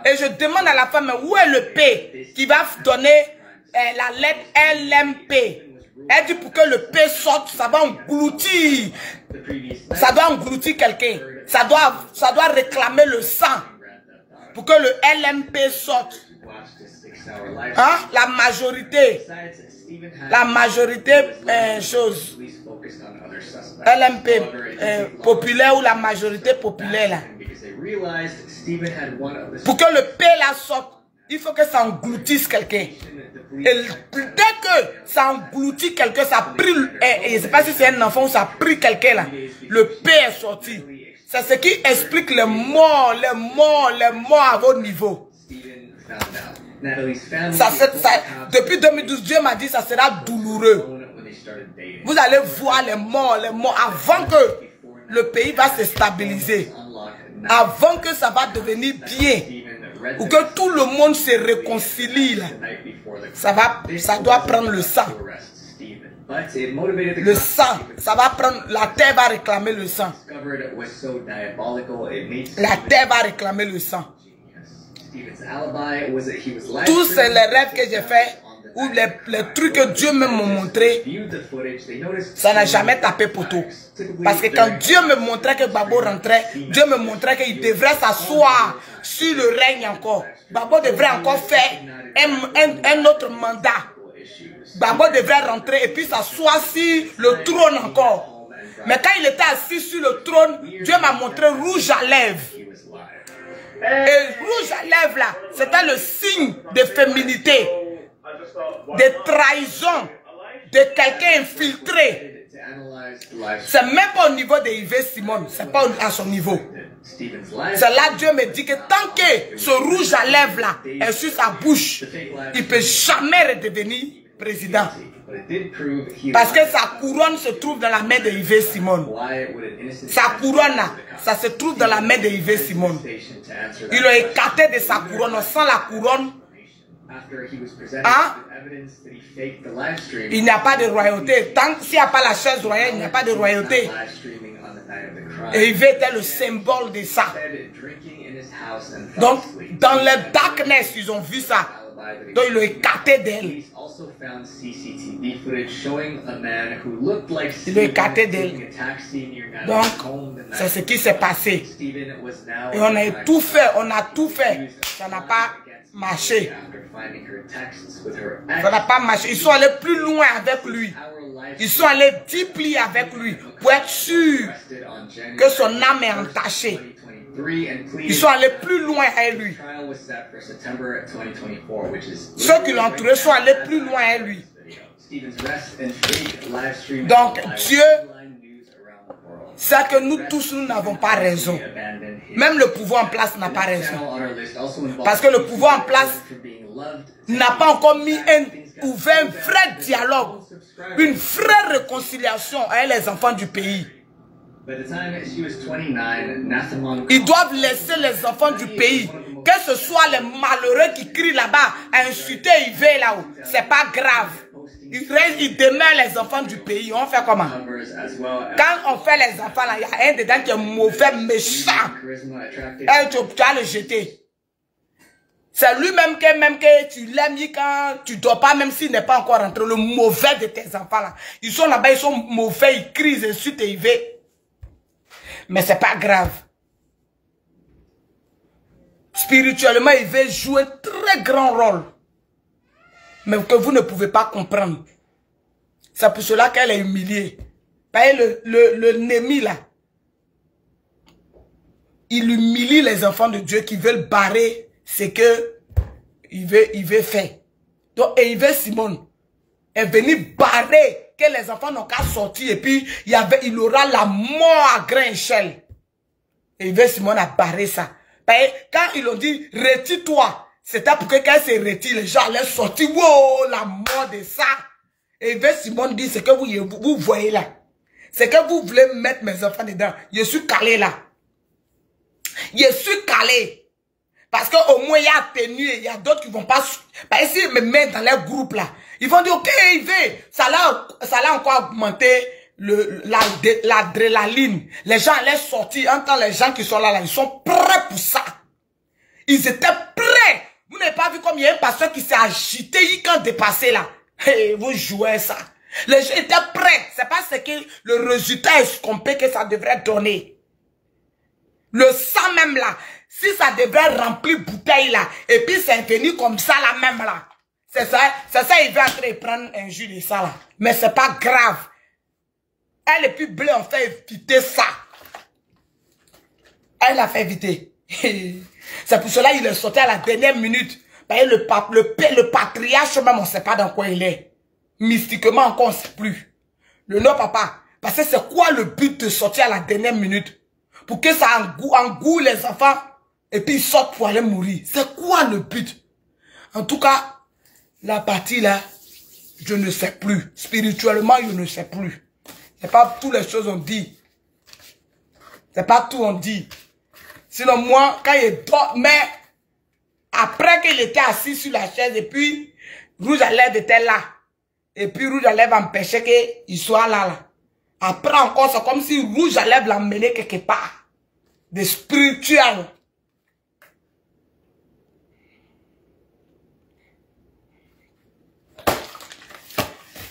Et je demande à la femme, où est le P qui va donner la lettre LMP? Elle dit pour que le P sorte, ça va engloutir. Ça doit engloutir quelqu'un. Ça doit réclamer le sang. Pour que le LMP sorte. Hein? La majorité chose. LMP populaire ou la majorité populaire là. Pour que le P là sorte, il faut que ça engloutisse quelqu'un. Et dès que ça engloutit quelqu'un, ça brûle. Et je ne sais pas si c'est un enfant ou ça brûle quelqu'un là. Le P est sorti. C'est ce qui explique les morts à votre niveau. Depuis 2012, Dieu m'a dit ça sera douloureux. Vous allez voir les morts avant que le pays va se stabiliser. Avant que ça va devenir bien. Ou que tout le monde se réconcilie là. Ça doit prendre le sang. Le sang, ça va prendre, la terre va réclamer le sang. La terre va réclamer le sang. Tous ces rêves que j'ai faits, ou les trucs que Dieu m'a montré, ça n'a jamais tapé poteau. Parce que quand Dieu me montrait que Gbagbo rentrait, Dieu me montrait qu'il devrait s'asseoir sur le règne encore. Gbagbo devrait encore faire un autre mandat. Gbagbo devrait rentrer et puis s'asseoir sur le trône encore. Mais quand il était assis sur le trône, Dieu m'a montré rouge à lèvres. Et rouge à lèvres là, c'était le signe de féminité, de trahison, de quelqu'un infiltré. C'est même pas au niveau de Yves Simon, c'est pas à son niveau. C'est là Dieu me dit que tant que ce rouge à lèvres là est sur sa bouche, il ne peut jamais redevenir président. Parce que sa couronne se trouve dans la main de Yves Simon. Sa couronne là, ça se trouve dans la main de Yves Simon. Il l'a écarté de sa couronne. Sans la couronne, Hein? Il n'y a pas de royauté. Tant s'il n'y a pas la chaise royale, il n'y a pas de royauté. Et Yves était le symbole de ça. Donc, dans le darkness, ils ont vu ça. Donc, ils l'ont écarté d'elle. Il l'a écarté d'elle. Donc, c'est ce qui s'est passé. Et on a tout fait, Ça n'a pas marché. Ça n'a pas marché. Ils sont allés plus loin avec lui. Ils sont allés deeply avec lui pour être sûrs que son âme est entachée. Ils sont allés plus loin avec lui. Ceux qui l'ont entouré sont allés plus loin avec lui. Donc Dieu sait que nous tous, nous n'avons pas raison. Même le pouvoir en place n'a pas raison. Parce que le pouvoir en place n'a pas encore mis ouvert un vrai dialogue, une vraie réconciliation avec les enfants du pays. Ils doivent laisser les enfants du pays, que ce soit les malheureux qui crient là-bas, à insulter Yves là-haut. C'est pas grave. Ils demeurent les enfants du pays. On fait comment? Quand on fait les enfants là, il y a un dedans qui est mauvais, méchant. Et tu vas le jeter. C'est lui-même que tu l'aimes quand tu ne dors pas, même s'il n'est pas encore rentré, le mauvais de tes enfants là. Ils sont là-bas, ils sont mauvais, ils crient, ils insultent et ils vont. Mais c'est pas grave. Spirituellement, il veut jouer un très grand rôle. Mais que vous ne pouvez pas comprendre. C'est pour cela qu'elle est humiliée. Le Némi là, il humilie les enfants de Dieu qui veulent barrer ce que il veut faire. Donc, et Yves Simon est venu barrer que les enfants n'ont qu'à sortir et puis il aura la mort à grande échelle. Et Yves Simon a barré ça. Quand ils ont dit retire-toi, c'était pour que quand il se retire, les gens allaient sortir. Wow, la mort de ça. Et Yves Simon dit ce que vous voyez là. C'est que vous voulez mettre mes enfants dedans. Je suis calé là. Je suis calé. Parce qu'au moins il y a tenu et il y a d'autres qui vont pas. S'ils me mettent dans les groupes là, ils vont dire ok, ça l'a encore augmenté l'adrénaline. Les gens allaient sortir. En temps, les gens qui sont là, ils sont prêts pour ça. Ils étaient prêts. Vous n'avez pas vu comme il y a un pasteur qui s'est agité quand dépassé là. Hey, vous jouez ça. Les gens étaient prêts. C'est pas ce que le résultat escompté que ça devrait donner. Le sang même là. Si ça devrait remplir bouteille là. Et puis c'est venu comme ça là même là. C'est ça, il va entrer prendre un jus de ça là. Mais c'est pas grave. Elle est plus bleue, on fait éviter ça. Elle a fait éviter. C'est pour cela qu'il est sorti à la dernière minute. Le patriarche même, on ne sait pas dans quoi il est. Mystiquement encore, on ne sait plus. Le non papa. Parce que c'est quoi le but de sortir à la dernière minute? Pour que ça engoue les enfants. Et puis ils sortent pour aller mourir. C'est quoi le but? En tout cas, la partie là, je ne sais plus. Spirituellement, je ne sais plus. C'est pas toutes les choses on dit. C'est pas tout on dit. Sinon moi, quand il dormait, après qu'il était assis sur la chaise, et puis Rouge à lèvres était là. Et puis Rouge à lèvres empêchait qu'il soit là. Après encore, c'est comme si Rouge à lèvres l'emmenait quelque part. De spirituel.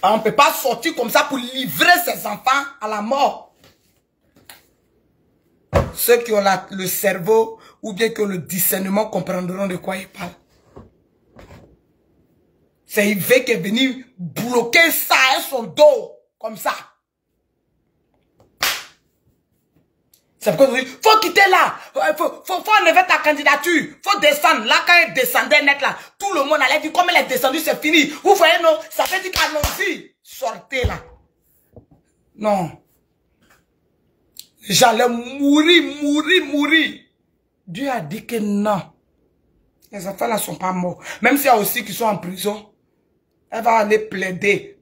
On ne peut pas sortir comme ça pour livrer ses enfants à la mort. Ceux qui ont le cerveau ou bien qui ont le discernement comprendront de quoi il parle. C'est Yves qui est venu bloquer ça à son dos, comme ça. C'est pourquoi je dis, faut quitter là, faut enlever ta candidature, faut descendre. Là, quand elle descendait net là, tout le monde allait dire, comme elle est descendue, c'est fini. Vous voyez, non, ça fait dire qu'allons-y, sortez là. Non. J'allais mourir. Dieu a dit que non. Les enfants là sont pas morts. Même s'il y a aussi qui sont en prison, elle va aller plaider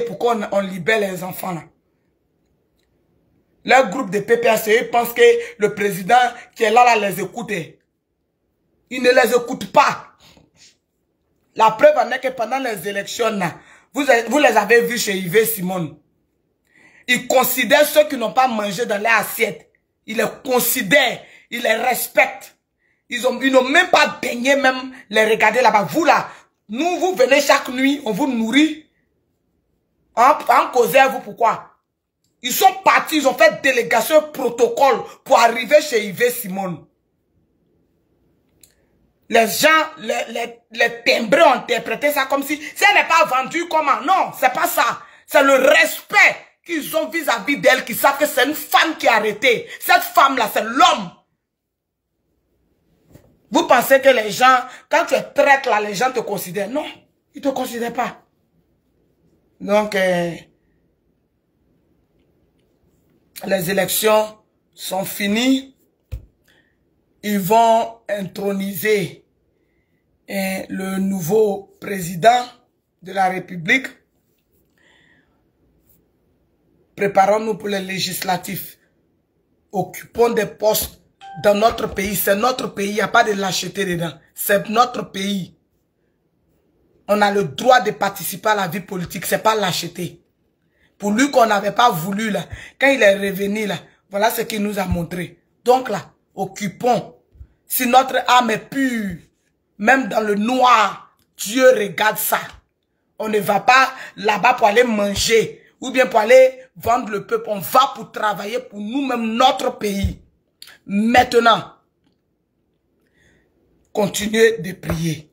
pour qu'on libère les enfants là. Leur groupe de PPACE pense que le président qui est là les écoute. Il ne les écoute pas. La preuve en est que pendant les élections, là, vous les avez vus chez Yves Simon. Ils considèrent ceux qui n'ont pas mangé dans leur assiette. Ils les considèrent, ils les respectent. Ils n'ont même pas daigné même les regarder là-bas. Vous là, nous, vous venez chaque nuit, on vous nourrit. En causant vous, pourquoi? Ils sont partis, ils ont fait délégation protocole pour arriver chez Yves Simon. Les gens, les timbrés ont interprété ça comme si elle n'est pas vendue comment? Non, c'est pas ça. C'est le respect qu'ils ont vis-à-vis d'elle, qui savent que c'est une femme qui est arrêtée. Cette femme-là, c'est l'homme. Vous pensez que les gens, quand tu es traître là, les gens te considèrent? Non, ils ne te considèrent pas. Donc, les élections sont finies. Ils vont introniser le nouveau président de la République. Préparons-nous pour les législatifs. Occupons des postes dans notre pays. C'est notre pays. Il n'y a pas de lâcheté dedans. C'est notre pays. On a le droit de participer à la vie politique. C'est pas lâcheté. Pour lui qu'on n'avait pas voulu là. Quand il est revenu là. Voilà ce qu'il nous a montré. Donc là, occupons. Si notre âme est pure, même dans le noir, Dieu regarde ça. On ne va pas là-bas pour aller manger. Ou bien pour aller vendre le peuple. On va pour travailler pour nous-mêmes, notre pays. Maintenant, continuez de prier.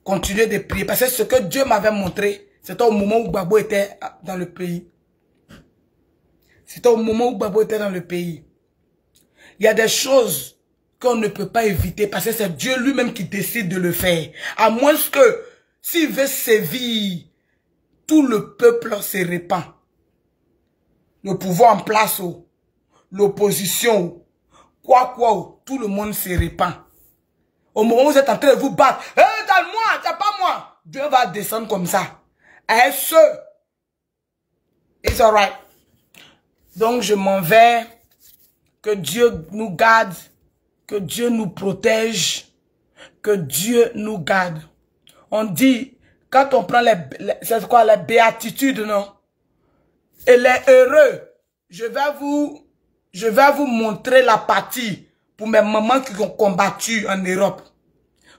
Continuez de prier. Parce que ce que Dieu m'avait montré, c'était au moment où Gbagbo était dans le pays. C'était au moment où Gbagbo était dans le pays. Il y a des choses qu'on ne peut pas éviter parce que c'est Dieu lui-même qui décide de le faire. À moins que, s'il veut sévir, tout le peuple se répand. Le pouvoir en place, l'opposition, quoi, tout le monde se répand. Au moment où vous êtes en train de vous battre, « Hey, donne-moi, c'est pas moi !» Dieu va descendre comme ça. Et it's alright. Donc je m'en vais. Que Dieu nous garde. Que Dieu nous protège. Que Dieu nous garde. On dit, quand on prend c'est quoi, les béatitudes, non? Et les heureux. Je vais vous montrer la partie pour mes mamans qui ont combattu en Europe.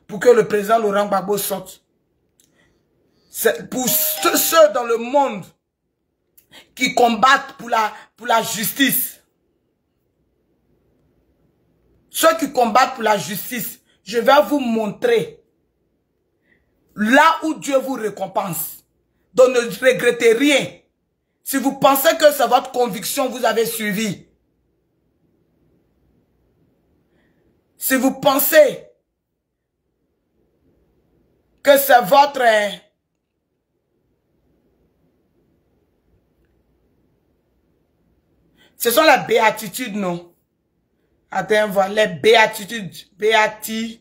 Pour que le président Laurent Gbagbo sorte. C'est pour ceux dans le monde qui combattent pour la justice. Ceux qui combattent pour la justice, je vais vous montrer là où Dieu vous récompense. Donc ne regrettez rien. Si vous pensez que c'est votre conviction, vous avez suivi. Si vous pensez que c'est votre... Ce sont les béatitudes, non? Attends, voilà, les béatitudes. Béatitudes.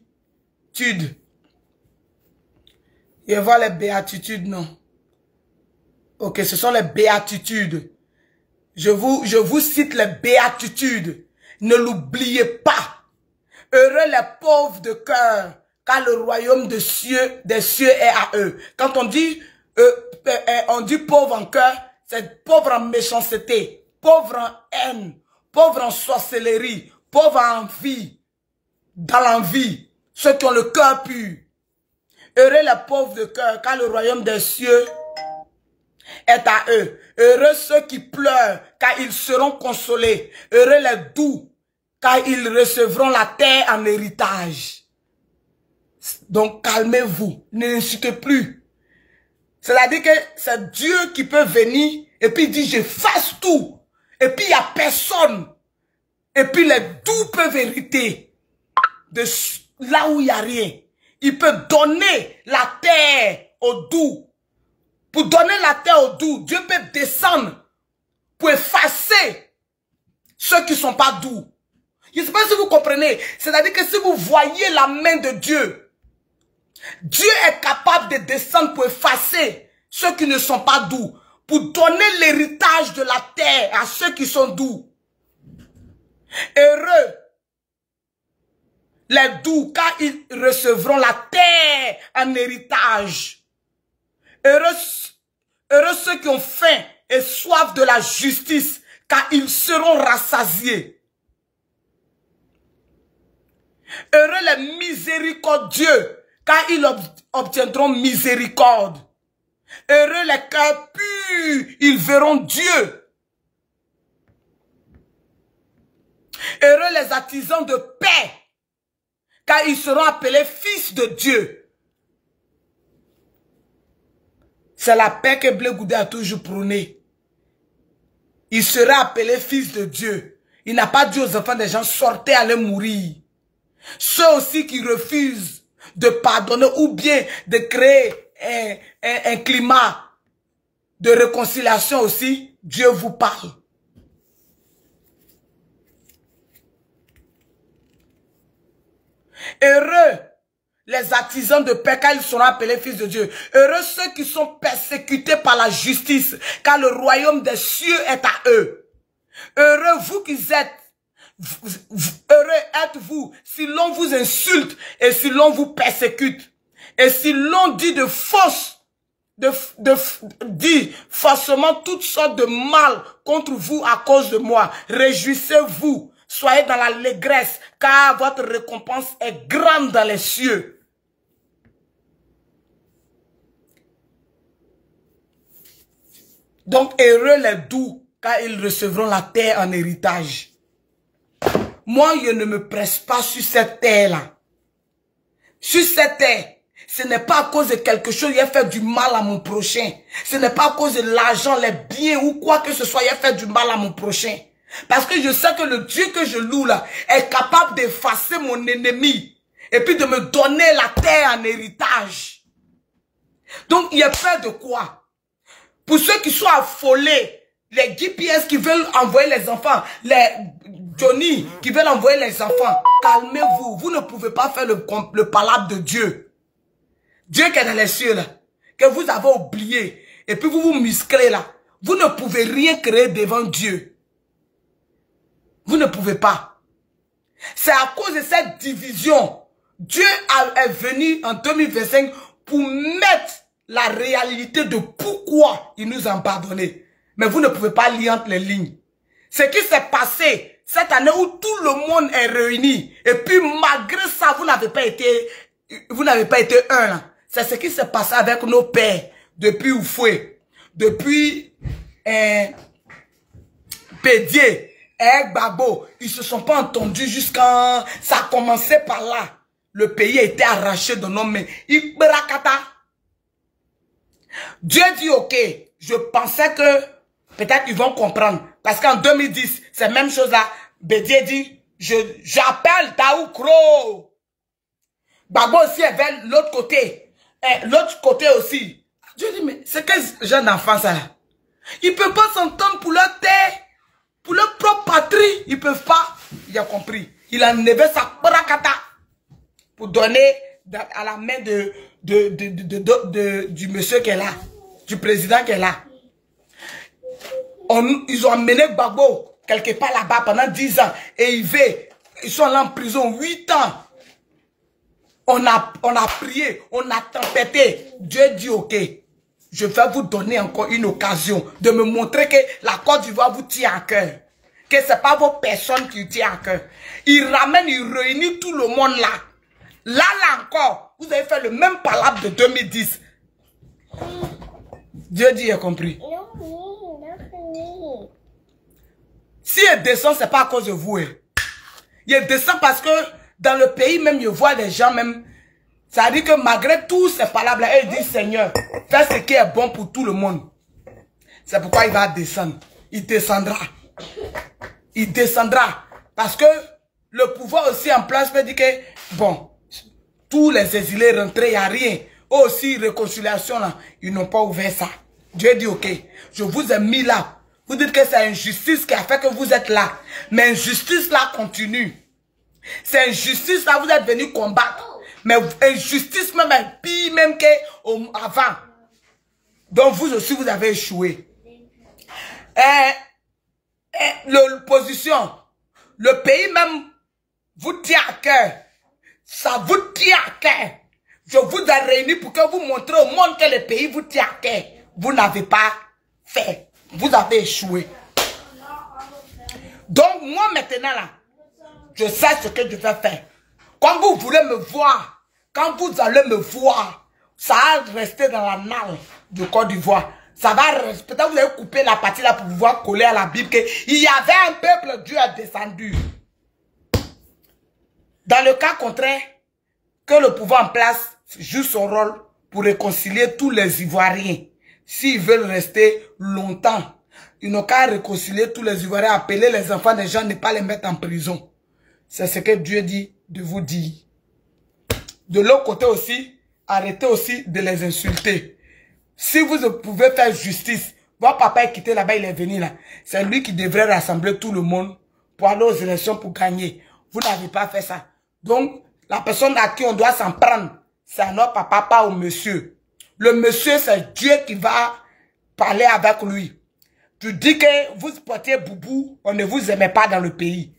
Et voilà les béatitudes, non? Ok, ce sont les béatitudes. Je vous cite les béatitudes. Ne l'oubliez pas. Heureux les pauvres de cœur, car le royaume des cieux est à eux. Quand on dit pauvre en cœur, c'est pauvre en méchanceté, pauvre en haine, pauvre en sorcellerie, pauvre en envie, dans l'envie, ceux qui ont le cœur pur. Heureux les pauvres de cœur, car le royaume des cieux est à eux. Heureux ceux qui pleurent, car ils seront consolés. Heureux les doux, car ils recevront la terre en héritage. Donc calmez-vous, n'insultez plus. C'est-à-dire que c'est Dieu qui peut venir et puis il dit je fasse tout. Et puis il n'y a personne. Et puis les doux peuvent hériter de là où il n'y a rien. Il peut donner la terre aux doux. Pour donner la terre aux doux, Dieu peut descendre pour effacer ceux qui ne sont pas doux. Je ne sais pas si vous comprenez. C'est-à-dire que si vous voyez la main de Dieu, Dieu est capable de descendre pour effacer ceux qui ne sont pas doux. Pour donner l'héritage de la terre à ceux qui sont doux. Heureux les doux, car ils recevront la terre en héritage. Heureux ceux qui ont faim et soif de la justice, car ils seront rassasiés. Heureux les miséricordieux, car ils obtiendront miséricorde. Heureux les cœurs purs, ils verront Dieu. Heureux les artisans de paix, car ils seront appelés fils de Dieu. C'est la paix que Blé Goudé a toujours prônée. Il sera appelé fils de Dieu. Il n'a pas dit aux enfants des gens, sortez, allez mourir. Ceux aussi qui refusent de pardonner ou bien de créer un climat de réconciliation aussi, Dieu vous parle. Heureux les artisans de paix, car ils seront appelés fils de Dieu. Heureux ceux qui sont persécutés par la justice, car le royaume des cieux est à eux. Heureux vous qui êtes, heureux êtes-vous si l'on vous insulte et si l'on vous persécute. Et si l'on dit dit faussement toutes sortes de mal contre vous à cause de moi, réjouissez-vous, soyez dans l'allégresse, car votre récompense est grande dans les cieux. Donc heureux les doux, car ils recevront la terre en héritage. Moi, je ne me presse pas sur cette terre-là. Sur cette terre, ce n'est pas à cause de quelque chose, il a fait du mal à mon prochain. Ce n'est pas à cause de l'argent, les biens ou quoi que ce soit, il a fait du mal à mon prochain. Parce que je sais que le Dieu que je loue là est capable d'effacer mon ennemi et puis de me donner la terre en héritage. Donc, il a peur de quoi? Pour ceux qui sont affolés, les GPS qui veulent envoyer les enfants, les Johnny qui veulent envoyer les enfants, calmez-vous. Vous ne pouvez pas faire le palabre de Dieu. Dieu qui est dans les cieux là, que vous avez oublié, et puis vous vous musclez là. Vous ne pouvez rien créer devant Dieu. Vous ne pouvez pas. C'est à cause de cette division. Dieu est venu en 2025 pour mettre la réalité de pourquoi il nous a pardonné. Mais vous ne pouvez pas lire entre les lignes. Ce qui s'est passé cette année où tout le monde est réuni, et puis malgré ça, vous n'avez pas été un là. C'est ce qui s'est passé avec nos pères, depuis Oufoué, depuis Pédier, Babo. Ils se sont pas entendus jusqu'à... Ça a commencé par là. Le pays a été arraché de nos mains. Dieu dit ok, je pensais que peut-être ils vont comprendre. Parce qu'en 2010, c'est la même chose là. Bédier dit, j'appelle Taoukro. Babo aussi est vers l'autre côté. L'autre côté aussi. Dieu dit, mais c'est quel jeune enfant ça là? Ils ne peuvent pas s'entendre pour leur terre, pour leur propre patrie. Ils ne peuvent pas. Il a compris. Il a enlevé sa brakata pour donner à la main du monsieur qui est là, du président qui est là. Ils ont amené Gbagbo quelque part là-bas pendant 10 ans. Et ils sont là en prison 8 ans. On a prié, on a tempêté. Dieu dit ok, je vais vous donner encore une occasion de me montrer que la Côte d'Ivoire vous tient à cœur. Que ce n'est pas vos personnes qui vous tiennent à cœur. Il ramène, il réunit tout le monde là. Là encore, vous avez fait le même palabre de 2010. Dieu dit, il a compris. Si il descend, ce n'est pas à cause de vous. Il descend parce que dans le pays même, je vois les gens même. Ça dit que malgré tous ces palabres-là, il dit, Seigneur, fais ce qui est bon pour tout le monde. C'est pourquoi il va descendre. Il descendra. Il descendra. Parce que le pouvoir aussi en place peut dire que, bon, tous les exilés rentrés, il n'y a rien. Aussi, réconciliation, là, ils n'ont pas ouvert ça. Dieu dit, ok, je vous ai mis là. Vous dites que c'est injustice qui a fait que vous êtes là. Mais injustice là continue. C'est injustice là, vous êtes venu combattre. Mais injustice même est pire même qu'avant. Donc vous aussi, vous avez échoué. L'opposition, le pays même vous tient à cœur. Ça vous tient à cœur. Je vous ai réunis pour que vous montrez au monde que le pays vous tient à cœur. Vous n'avez pas fait. Vous avez échoué. Donc, moi, maintenant, là, je sais ce que je vais faire. Quand vous voulez me voir, quand vous allez me voir, ça va rester dans la nalle du Côte d'Ivoire. Ça va rester. Peut-être vous allez couper la partie là pour pouvoir coller à la Bible qu'il y avait un peuple, Dieu a descendu. Dans le cas contraire, que le pouvoir en place joue son rôle pour réconcilier tous les Ivoiriens. S'ils veulent rester longtemps, ils n'ont qu'à réconcilier tous les Ivoiriens, appeler les enfants des gens, ne pas les mettre en prison. C'est ce que Dieu dit de vous dire. De l'autre côté aussi, arrêtez aussi de les insulter. Si vous pouvez faire justice, votre papa est quitté là-bas, il est venu là. C'est lui qui devrait rassembler tout le monde pour aller aux élections pour gagner. Vous n'avez pas fait ça. Donc, la personne à qui on doit s'en prendre, c'est à notre papa, pas au monsieur. Le monsieur, c'est Dieu qui va parler avec lui. Tu dis que vous portiez boubou, on ne vous aimait pas dans le pays.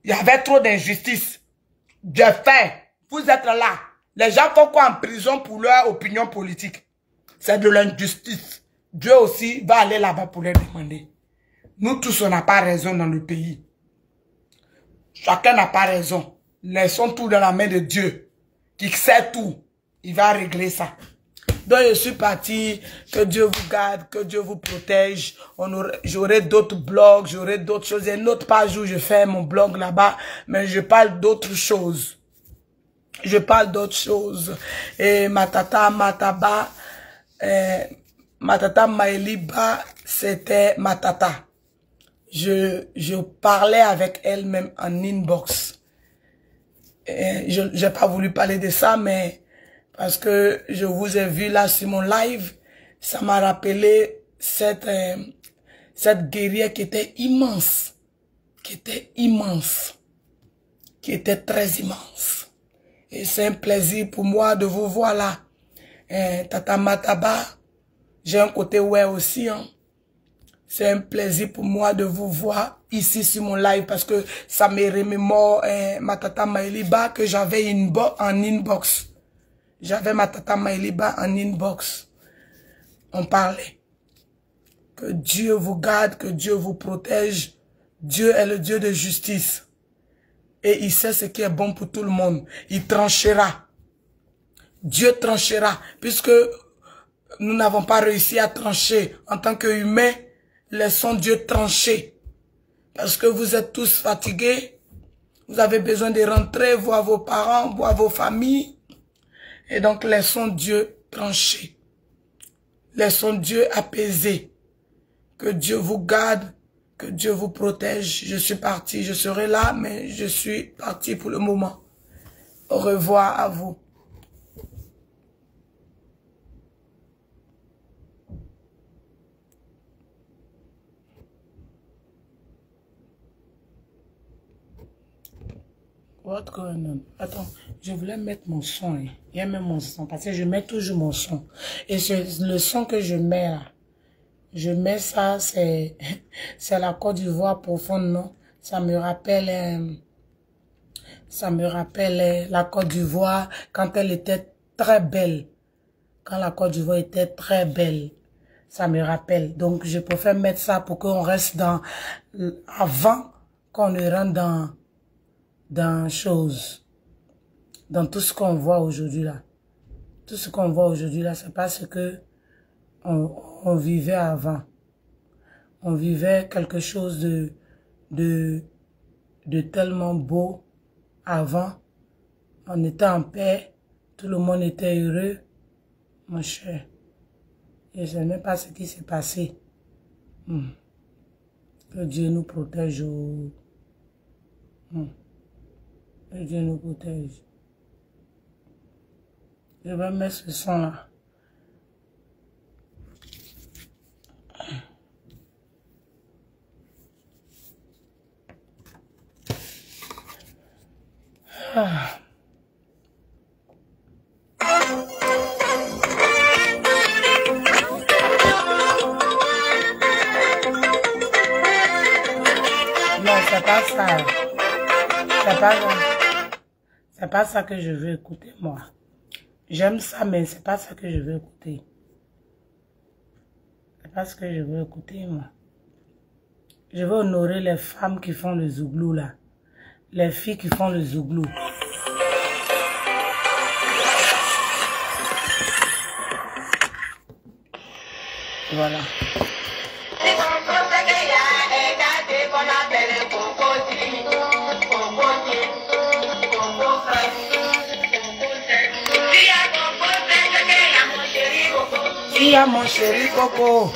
Il y avait trop d'injustice. Dieu fait, vous êtes là. Les gens font quoi en prison pour leur opinion politique? C'est de l'injustice. Dieu aussi va aller là-bas pour les demander. Nous tous, on n'a pas raison dans le pays. Chacun n'a pas raison. Laissons tout dans la main de Dieu, qui sait tout. Il va régler ça. Donc, je suis parti. Que Dieu vous garde, que Dieu vous protège. J'aurai d'autres blogs, j'aurai d'autres choses. Il y a une autre page où je fais mon blog là-bas, mais je parle d'autres choses. Je parle d'autres choses. Et ma tata Mataba, ma tata Maëliba, c'était ma tata. Je parlais avec elle même en inbox. Je n'ai pas voulu parler de ça, mais parce que je vous ai vu là sur mon live, ça m'a rappelé cette guerrière qui était immense, qui était très immense. Et c'est un plaisir pour moi de vous voir là. Tata Mataba, j'ai un côté ouais aussi, hein. C'est un plaisir pour moi de vous voir ici sur mon live parce que ça me remémore ma tata Maëliba que j'avais en inbox. J'avais ma tata Maëliba en inbox. On parlait. Que Dieu vous garde, que Dieu vous protège. Dieu est le Dieu de justice. Et il sait ce qui est bon pour tout le monde. Il tranchera. Dieu tranchera. Puisque nous n'avons pas réussi à trancher en tant qu'humains, laissons Dieu trancher. Parce que vous êtes tous fatigués. Vous avez besoin de rentrer, voir vos parents, voir vos familles. Et donc, laissons Dieu trancher. Laissons Dieu apaiser. Que Dieu vous garde. Que Dieu vous protège. Je suis parti. Je serai là, mais je suis parti pour le moment. Au revoir à vous. What's going on? Attends, je voulais mettre mon son. Hein. Il y a même mon son, parce que je mets toujours mon son. Et le son que je mets là, je mets ça, c'est la Côte d'Ivoire profonde, non? Ça me rappelle la Côte d'Ivoire quand elle était très belle. Quand la Côte d'Ivoire était très belle. Ça me rappelle. Donc, je préfère mettre ça pour qu'on reste avant qu'on ne rentre dans tout ce qu'on voit aujourd'hui là. Tout ce qu'on voit aujourd'hui là, c'est pas ce que on vivait avant. On vivait quelque chose de tellement beau avant. On était en paix, tout le monde était heureux, mon cher. Et je ne sais même pas ce qui s'est passé. Que Dieu nous protège. Que Dieu nous protège. Je vais mettre ce son là. Non, c'est pas ça. C'est pas ça. C'est pas ça que je veux écouter, moi. J'aime ça, mais c'est pas ça que je veux écouter. C'est pas ce que je veux écouter, moi. Je veux honorer les femmes qui font le zouglou, là. Les filles qui font le zouglou. Voilà. Tia, mon chéri Coco.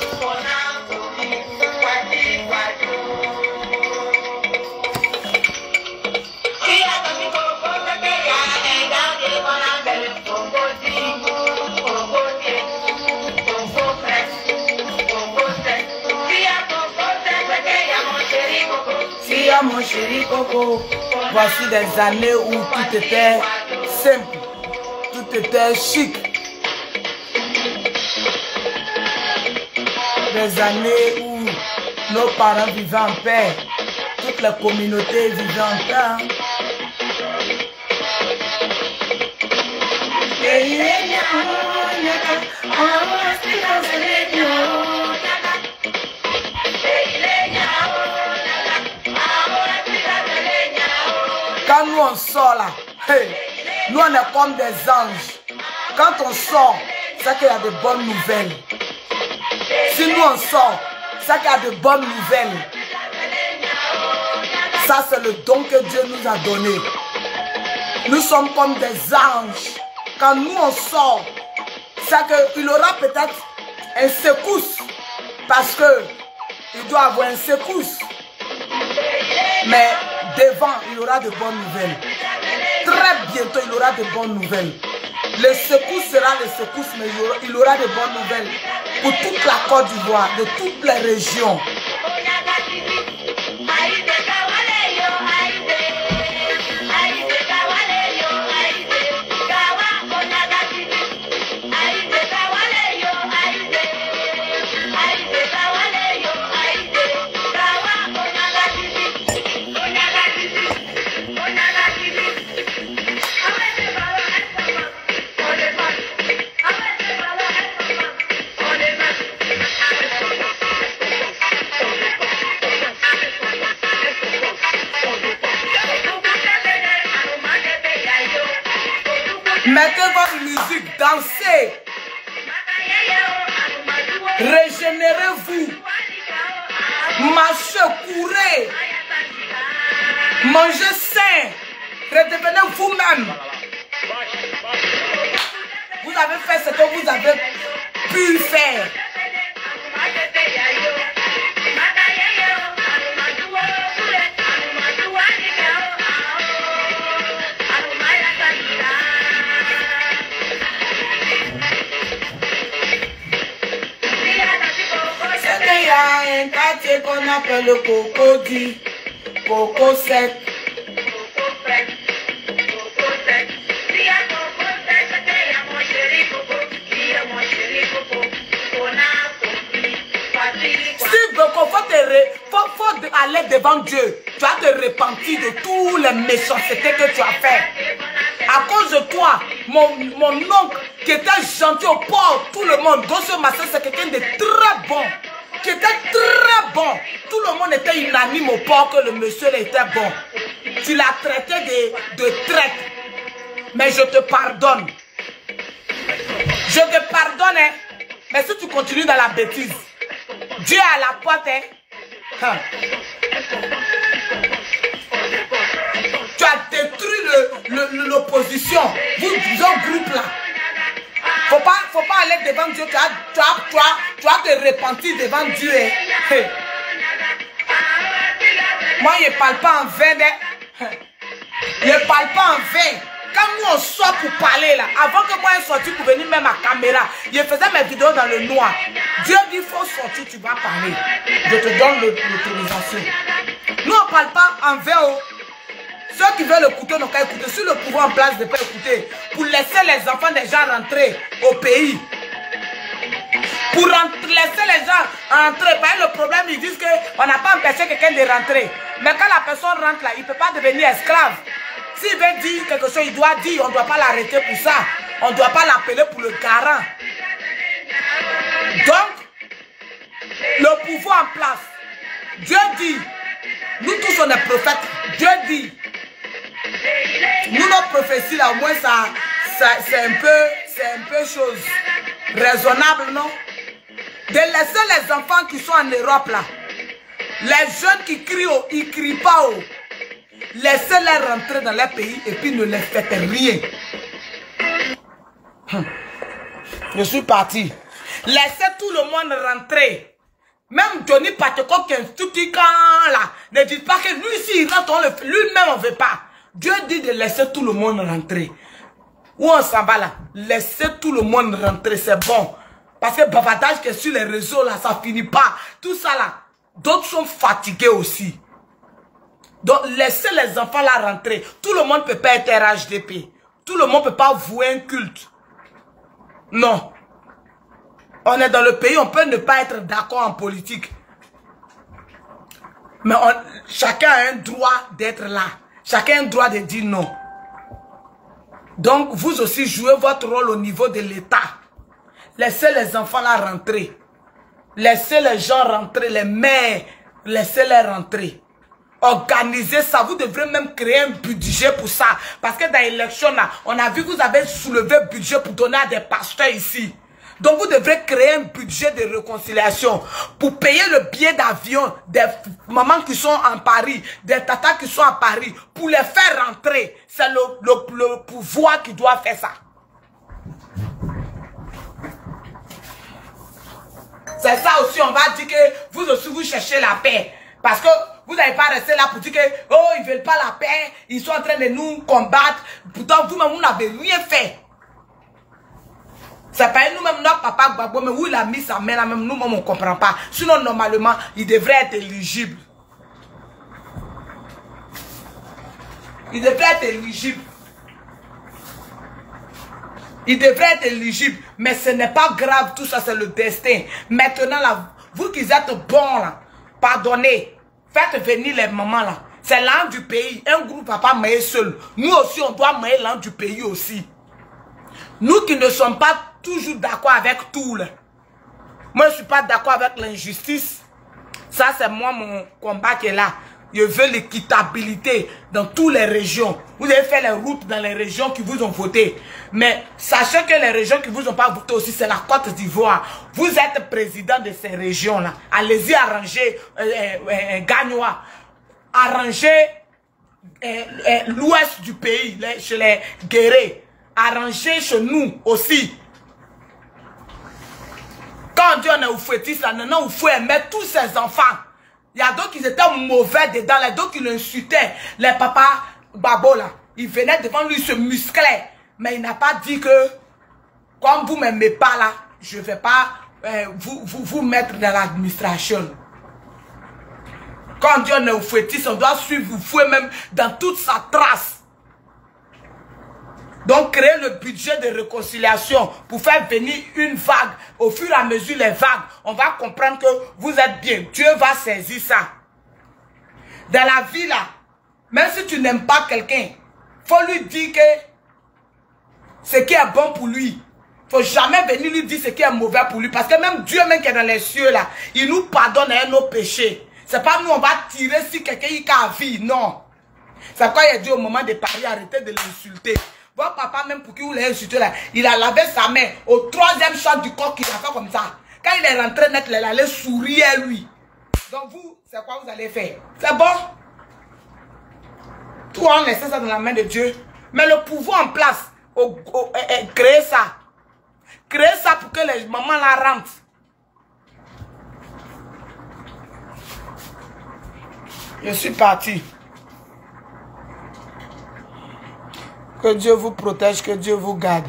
Tia, mon chéri Coco. Voici des années où tout était simple, tout était chic. Des années où nos parents vivaient en paix, toutes les communautés vivaient en paix. Quand nous on sort là, hey, nous on est comme des anges. Quand on sort, c'est qu'il y a de bonnes nouvelles. Si nous on sort, c'est qu'il y a de bonnes nouvelles. Ça c'est le don que Dieu nous a donné. Nous sommes comme des anges. Quand nous on sort, c'est qu'il aura peut-être un secousse. Parce que il doit avoir un secousse. Mais devant, il aura de bonnes nouvelles. Très bientôt, il aura de bonnes nouvelles. Le secousse sera le secousse, mais il aura de bonnes nouvelles pour toute la Côte d'Ivoire, de toutes les régions. Mettez votre musique, dansez. Régénérez-vous. Marchez, courez. Mangez sain. Redevenez vous-même. Vous avez fait ce que vous avez pu faire. Il y a un quartier qu'on appelle le Cocody, Coco sec. Steve Boko, faut aller devant Dieu. Tu vas te repentir de tous les méchancetés que tu as fait. À cause de toi, mon oncle qui était gentil au port, tout le monde, Gossio Massé, c'est quelqu'un de très bon. Qui était très bon. Tout le monde était unanime au port que le monsieur était bon. Tu l'as traité de traite. Mais je te pardonne. Je te pardonne, hein. Mais si tu continues dans la bêtise, Dieu est à la porte, hein. Tu as détruit l'opposition. Vous un groupe là. Faut pas aller devant Dieu. Tu vas te repentir devant Dieu. Hey. Moi, je ne parle pas en vain. Je ne parle pas en vain. Quand nous on sort pour parler là, avant que moi je sorte pour venir même à caméra, je faisais mes vidéos dans le noir. Dieu dit il faut sortir, tu vas parler. Je te donne l'autorisation. Nous on ne parle pas en vain. Ceux qui veulent écouter n'ont qu'à écouter. Si le pouvoir en place ne peut pas écouter, pour laisser les enfants des gens rentrer au pays. Pour laisser les gens rentrer. Parce que le problème, ils disent qu'on n'a pas empêché quelqu'un de rentrer. Mais quand la personne rentre là, il ne peut pas devenir esclave. S'il veut dire quelque chose, il doit dire, on ne doit pas l'arrêter pour ça. On ne doit pas l'appeler pour le garant. Donc, le pouvoir en place. Dieu dit, nous tous on est prophètes. Dieu dit, nous notre prophétie là, au moins c'est un peu chose raisonnable, non? De laisser les enfants qui sont en Europe là, les jeunes qui crient haut, ils ne crient pas haut. Laissez-les rentrer dans leur pays et puis ne les faites rien. Je suis parti. Laissez tout le monde rentrer. Même Johnny Pateko qui est un tout là, ne dites pas que lui s'il rentre, lui-même on ne veut pas. Dieu dit de laisser tout le monde rentrer. Où on s'en va là? Laissez tout le monde rentrer, c'est bon. Parce que bavardage qui est sur les réseaux là, ça finit pas. Tout ça là, d'autres sont fatigués aussi. Donc laissez les enfants là rentrer. Tout le monde ne peut pas être RHDP. Tout le monde ne peut pas vouer un culte. Non. On est dans le pays, on peut ne pas être d'accord en politique. Mais chacun a un droit d'être là. Chacun a un droit de dire non. Donc, vous aussi jouez votre rôle au niveau de l'État. Laissez les enfants là rentrer. Laissez les gens rentrer, les mères, laissez-les rentrer. Organisez ça. Vous devrez même créer un budget pour ça. Parce que dans l'élection là, on a vu que vous avez soulevé un budget pour donner à des pasteurs ici. Donc vous devrez créer un budget de réconciliation pour payer le billet d'avion des mamans qui sont en Paris, des tatas qui sont à Paris, pour les faire rentrer. C'est le pouvoir qui doit faire ça. C'est ça aussi, on va dire que vous aussi vous cherchez la paix. Parce que vous n'allez pas rester là pour dire que oh, ils ne veulent pas la paix, ils sont en train de nous combattre. Pourtant vous-même, vous n'avez rien fait. C'est pas nous-mêmes, notre papa Gbagbo, mais où il a mis sa main là, même nous-mêmes, on ne comprend pas. Sinon, normalement, il devrait être éligible. Il devrait être éligible. Il devrait être éligible. Mais ce n'est pas grave, tout ça, c'est le destin. Maintenant, là, vous qui êtes bons, là, pardonnez. Faites venir les mamans, là. C'est l'âme du pays. Un groupe ne va pas mailler seul. Nous aussi, on doit mailler l'âme du pays aussi. Nous qui ne sommes pas toujours d'accord avec tout, là. Moi, je ne suis pas d'accord avec l'injustice. Ça, c'est moi, mon combat qui est là. Je veux l'équitabilité dans toutes les régions. Vous avez fait les routes dans les régions qui vous ont voté. Mais sachez que les régions qui vous ont pas voté aussi, c'est la Côte d'Ivoire. Vous êtes président de ces régions-là. Allez-y arranger Gagnois. Arranger l'ouest du pays, chez les guerriers. Arranger chez nous aussi. Quand Dieu est au fouettis, là, non, il faut aimer tous ses enfants. Il y a d'autres qui étaient mauvais dedans, les d'autres qui l'insultaient. Les papas Babo là, ils venaient devant lui, se musclaient. Mais il n'a pas dit que, comme vous ne m'aimez pas là, je ne vais pas vous mettre dans l'administration. Quand Dieu est au fouettis, on doit suivre vous fouet même dans toute sa trace. Donc, créer le budget de réconciliation pour faire venir une vague. Au fur et à mesure, les vagues, on va comprendre que vous êtes bien. Dieu va saisir ça. Dans la vie, là, même si tu n'aimes pas quelqu'un, il faut lui dire que ce qui est bon pour lui. Il ne faut jamais venir lui dire ce qui est mauvais pour lui. Parce que même Dieu, même qui est dans les cieux, là, il nous pardonne nos péchés. Ce n'est pas nous, on va tirer si quelqu'un a vie. Non. C'est pourquoi il a dit au moment de parler, arrêtez de l'insulter. Votre papa, même pour qui vous l'avez insulté là, il a lavé sa main au 3e champ du corps qu'il a fait comme ça. Quand il est rentré net, il allait sourire à lui. Donc vous, c'est quoi vous allez faire? C'est bon? Tout on laisse ça dans la main de Dieu. Mais le pouvoir en place, créer ça. Créer ça pour que les mamans la rentrent. Je suis parti. Que Dieu vous protège, que Dieu vous garde.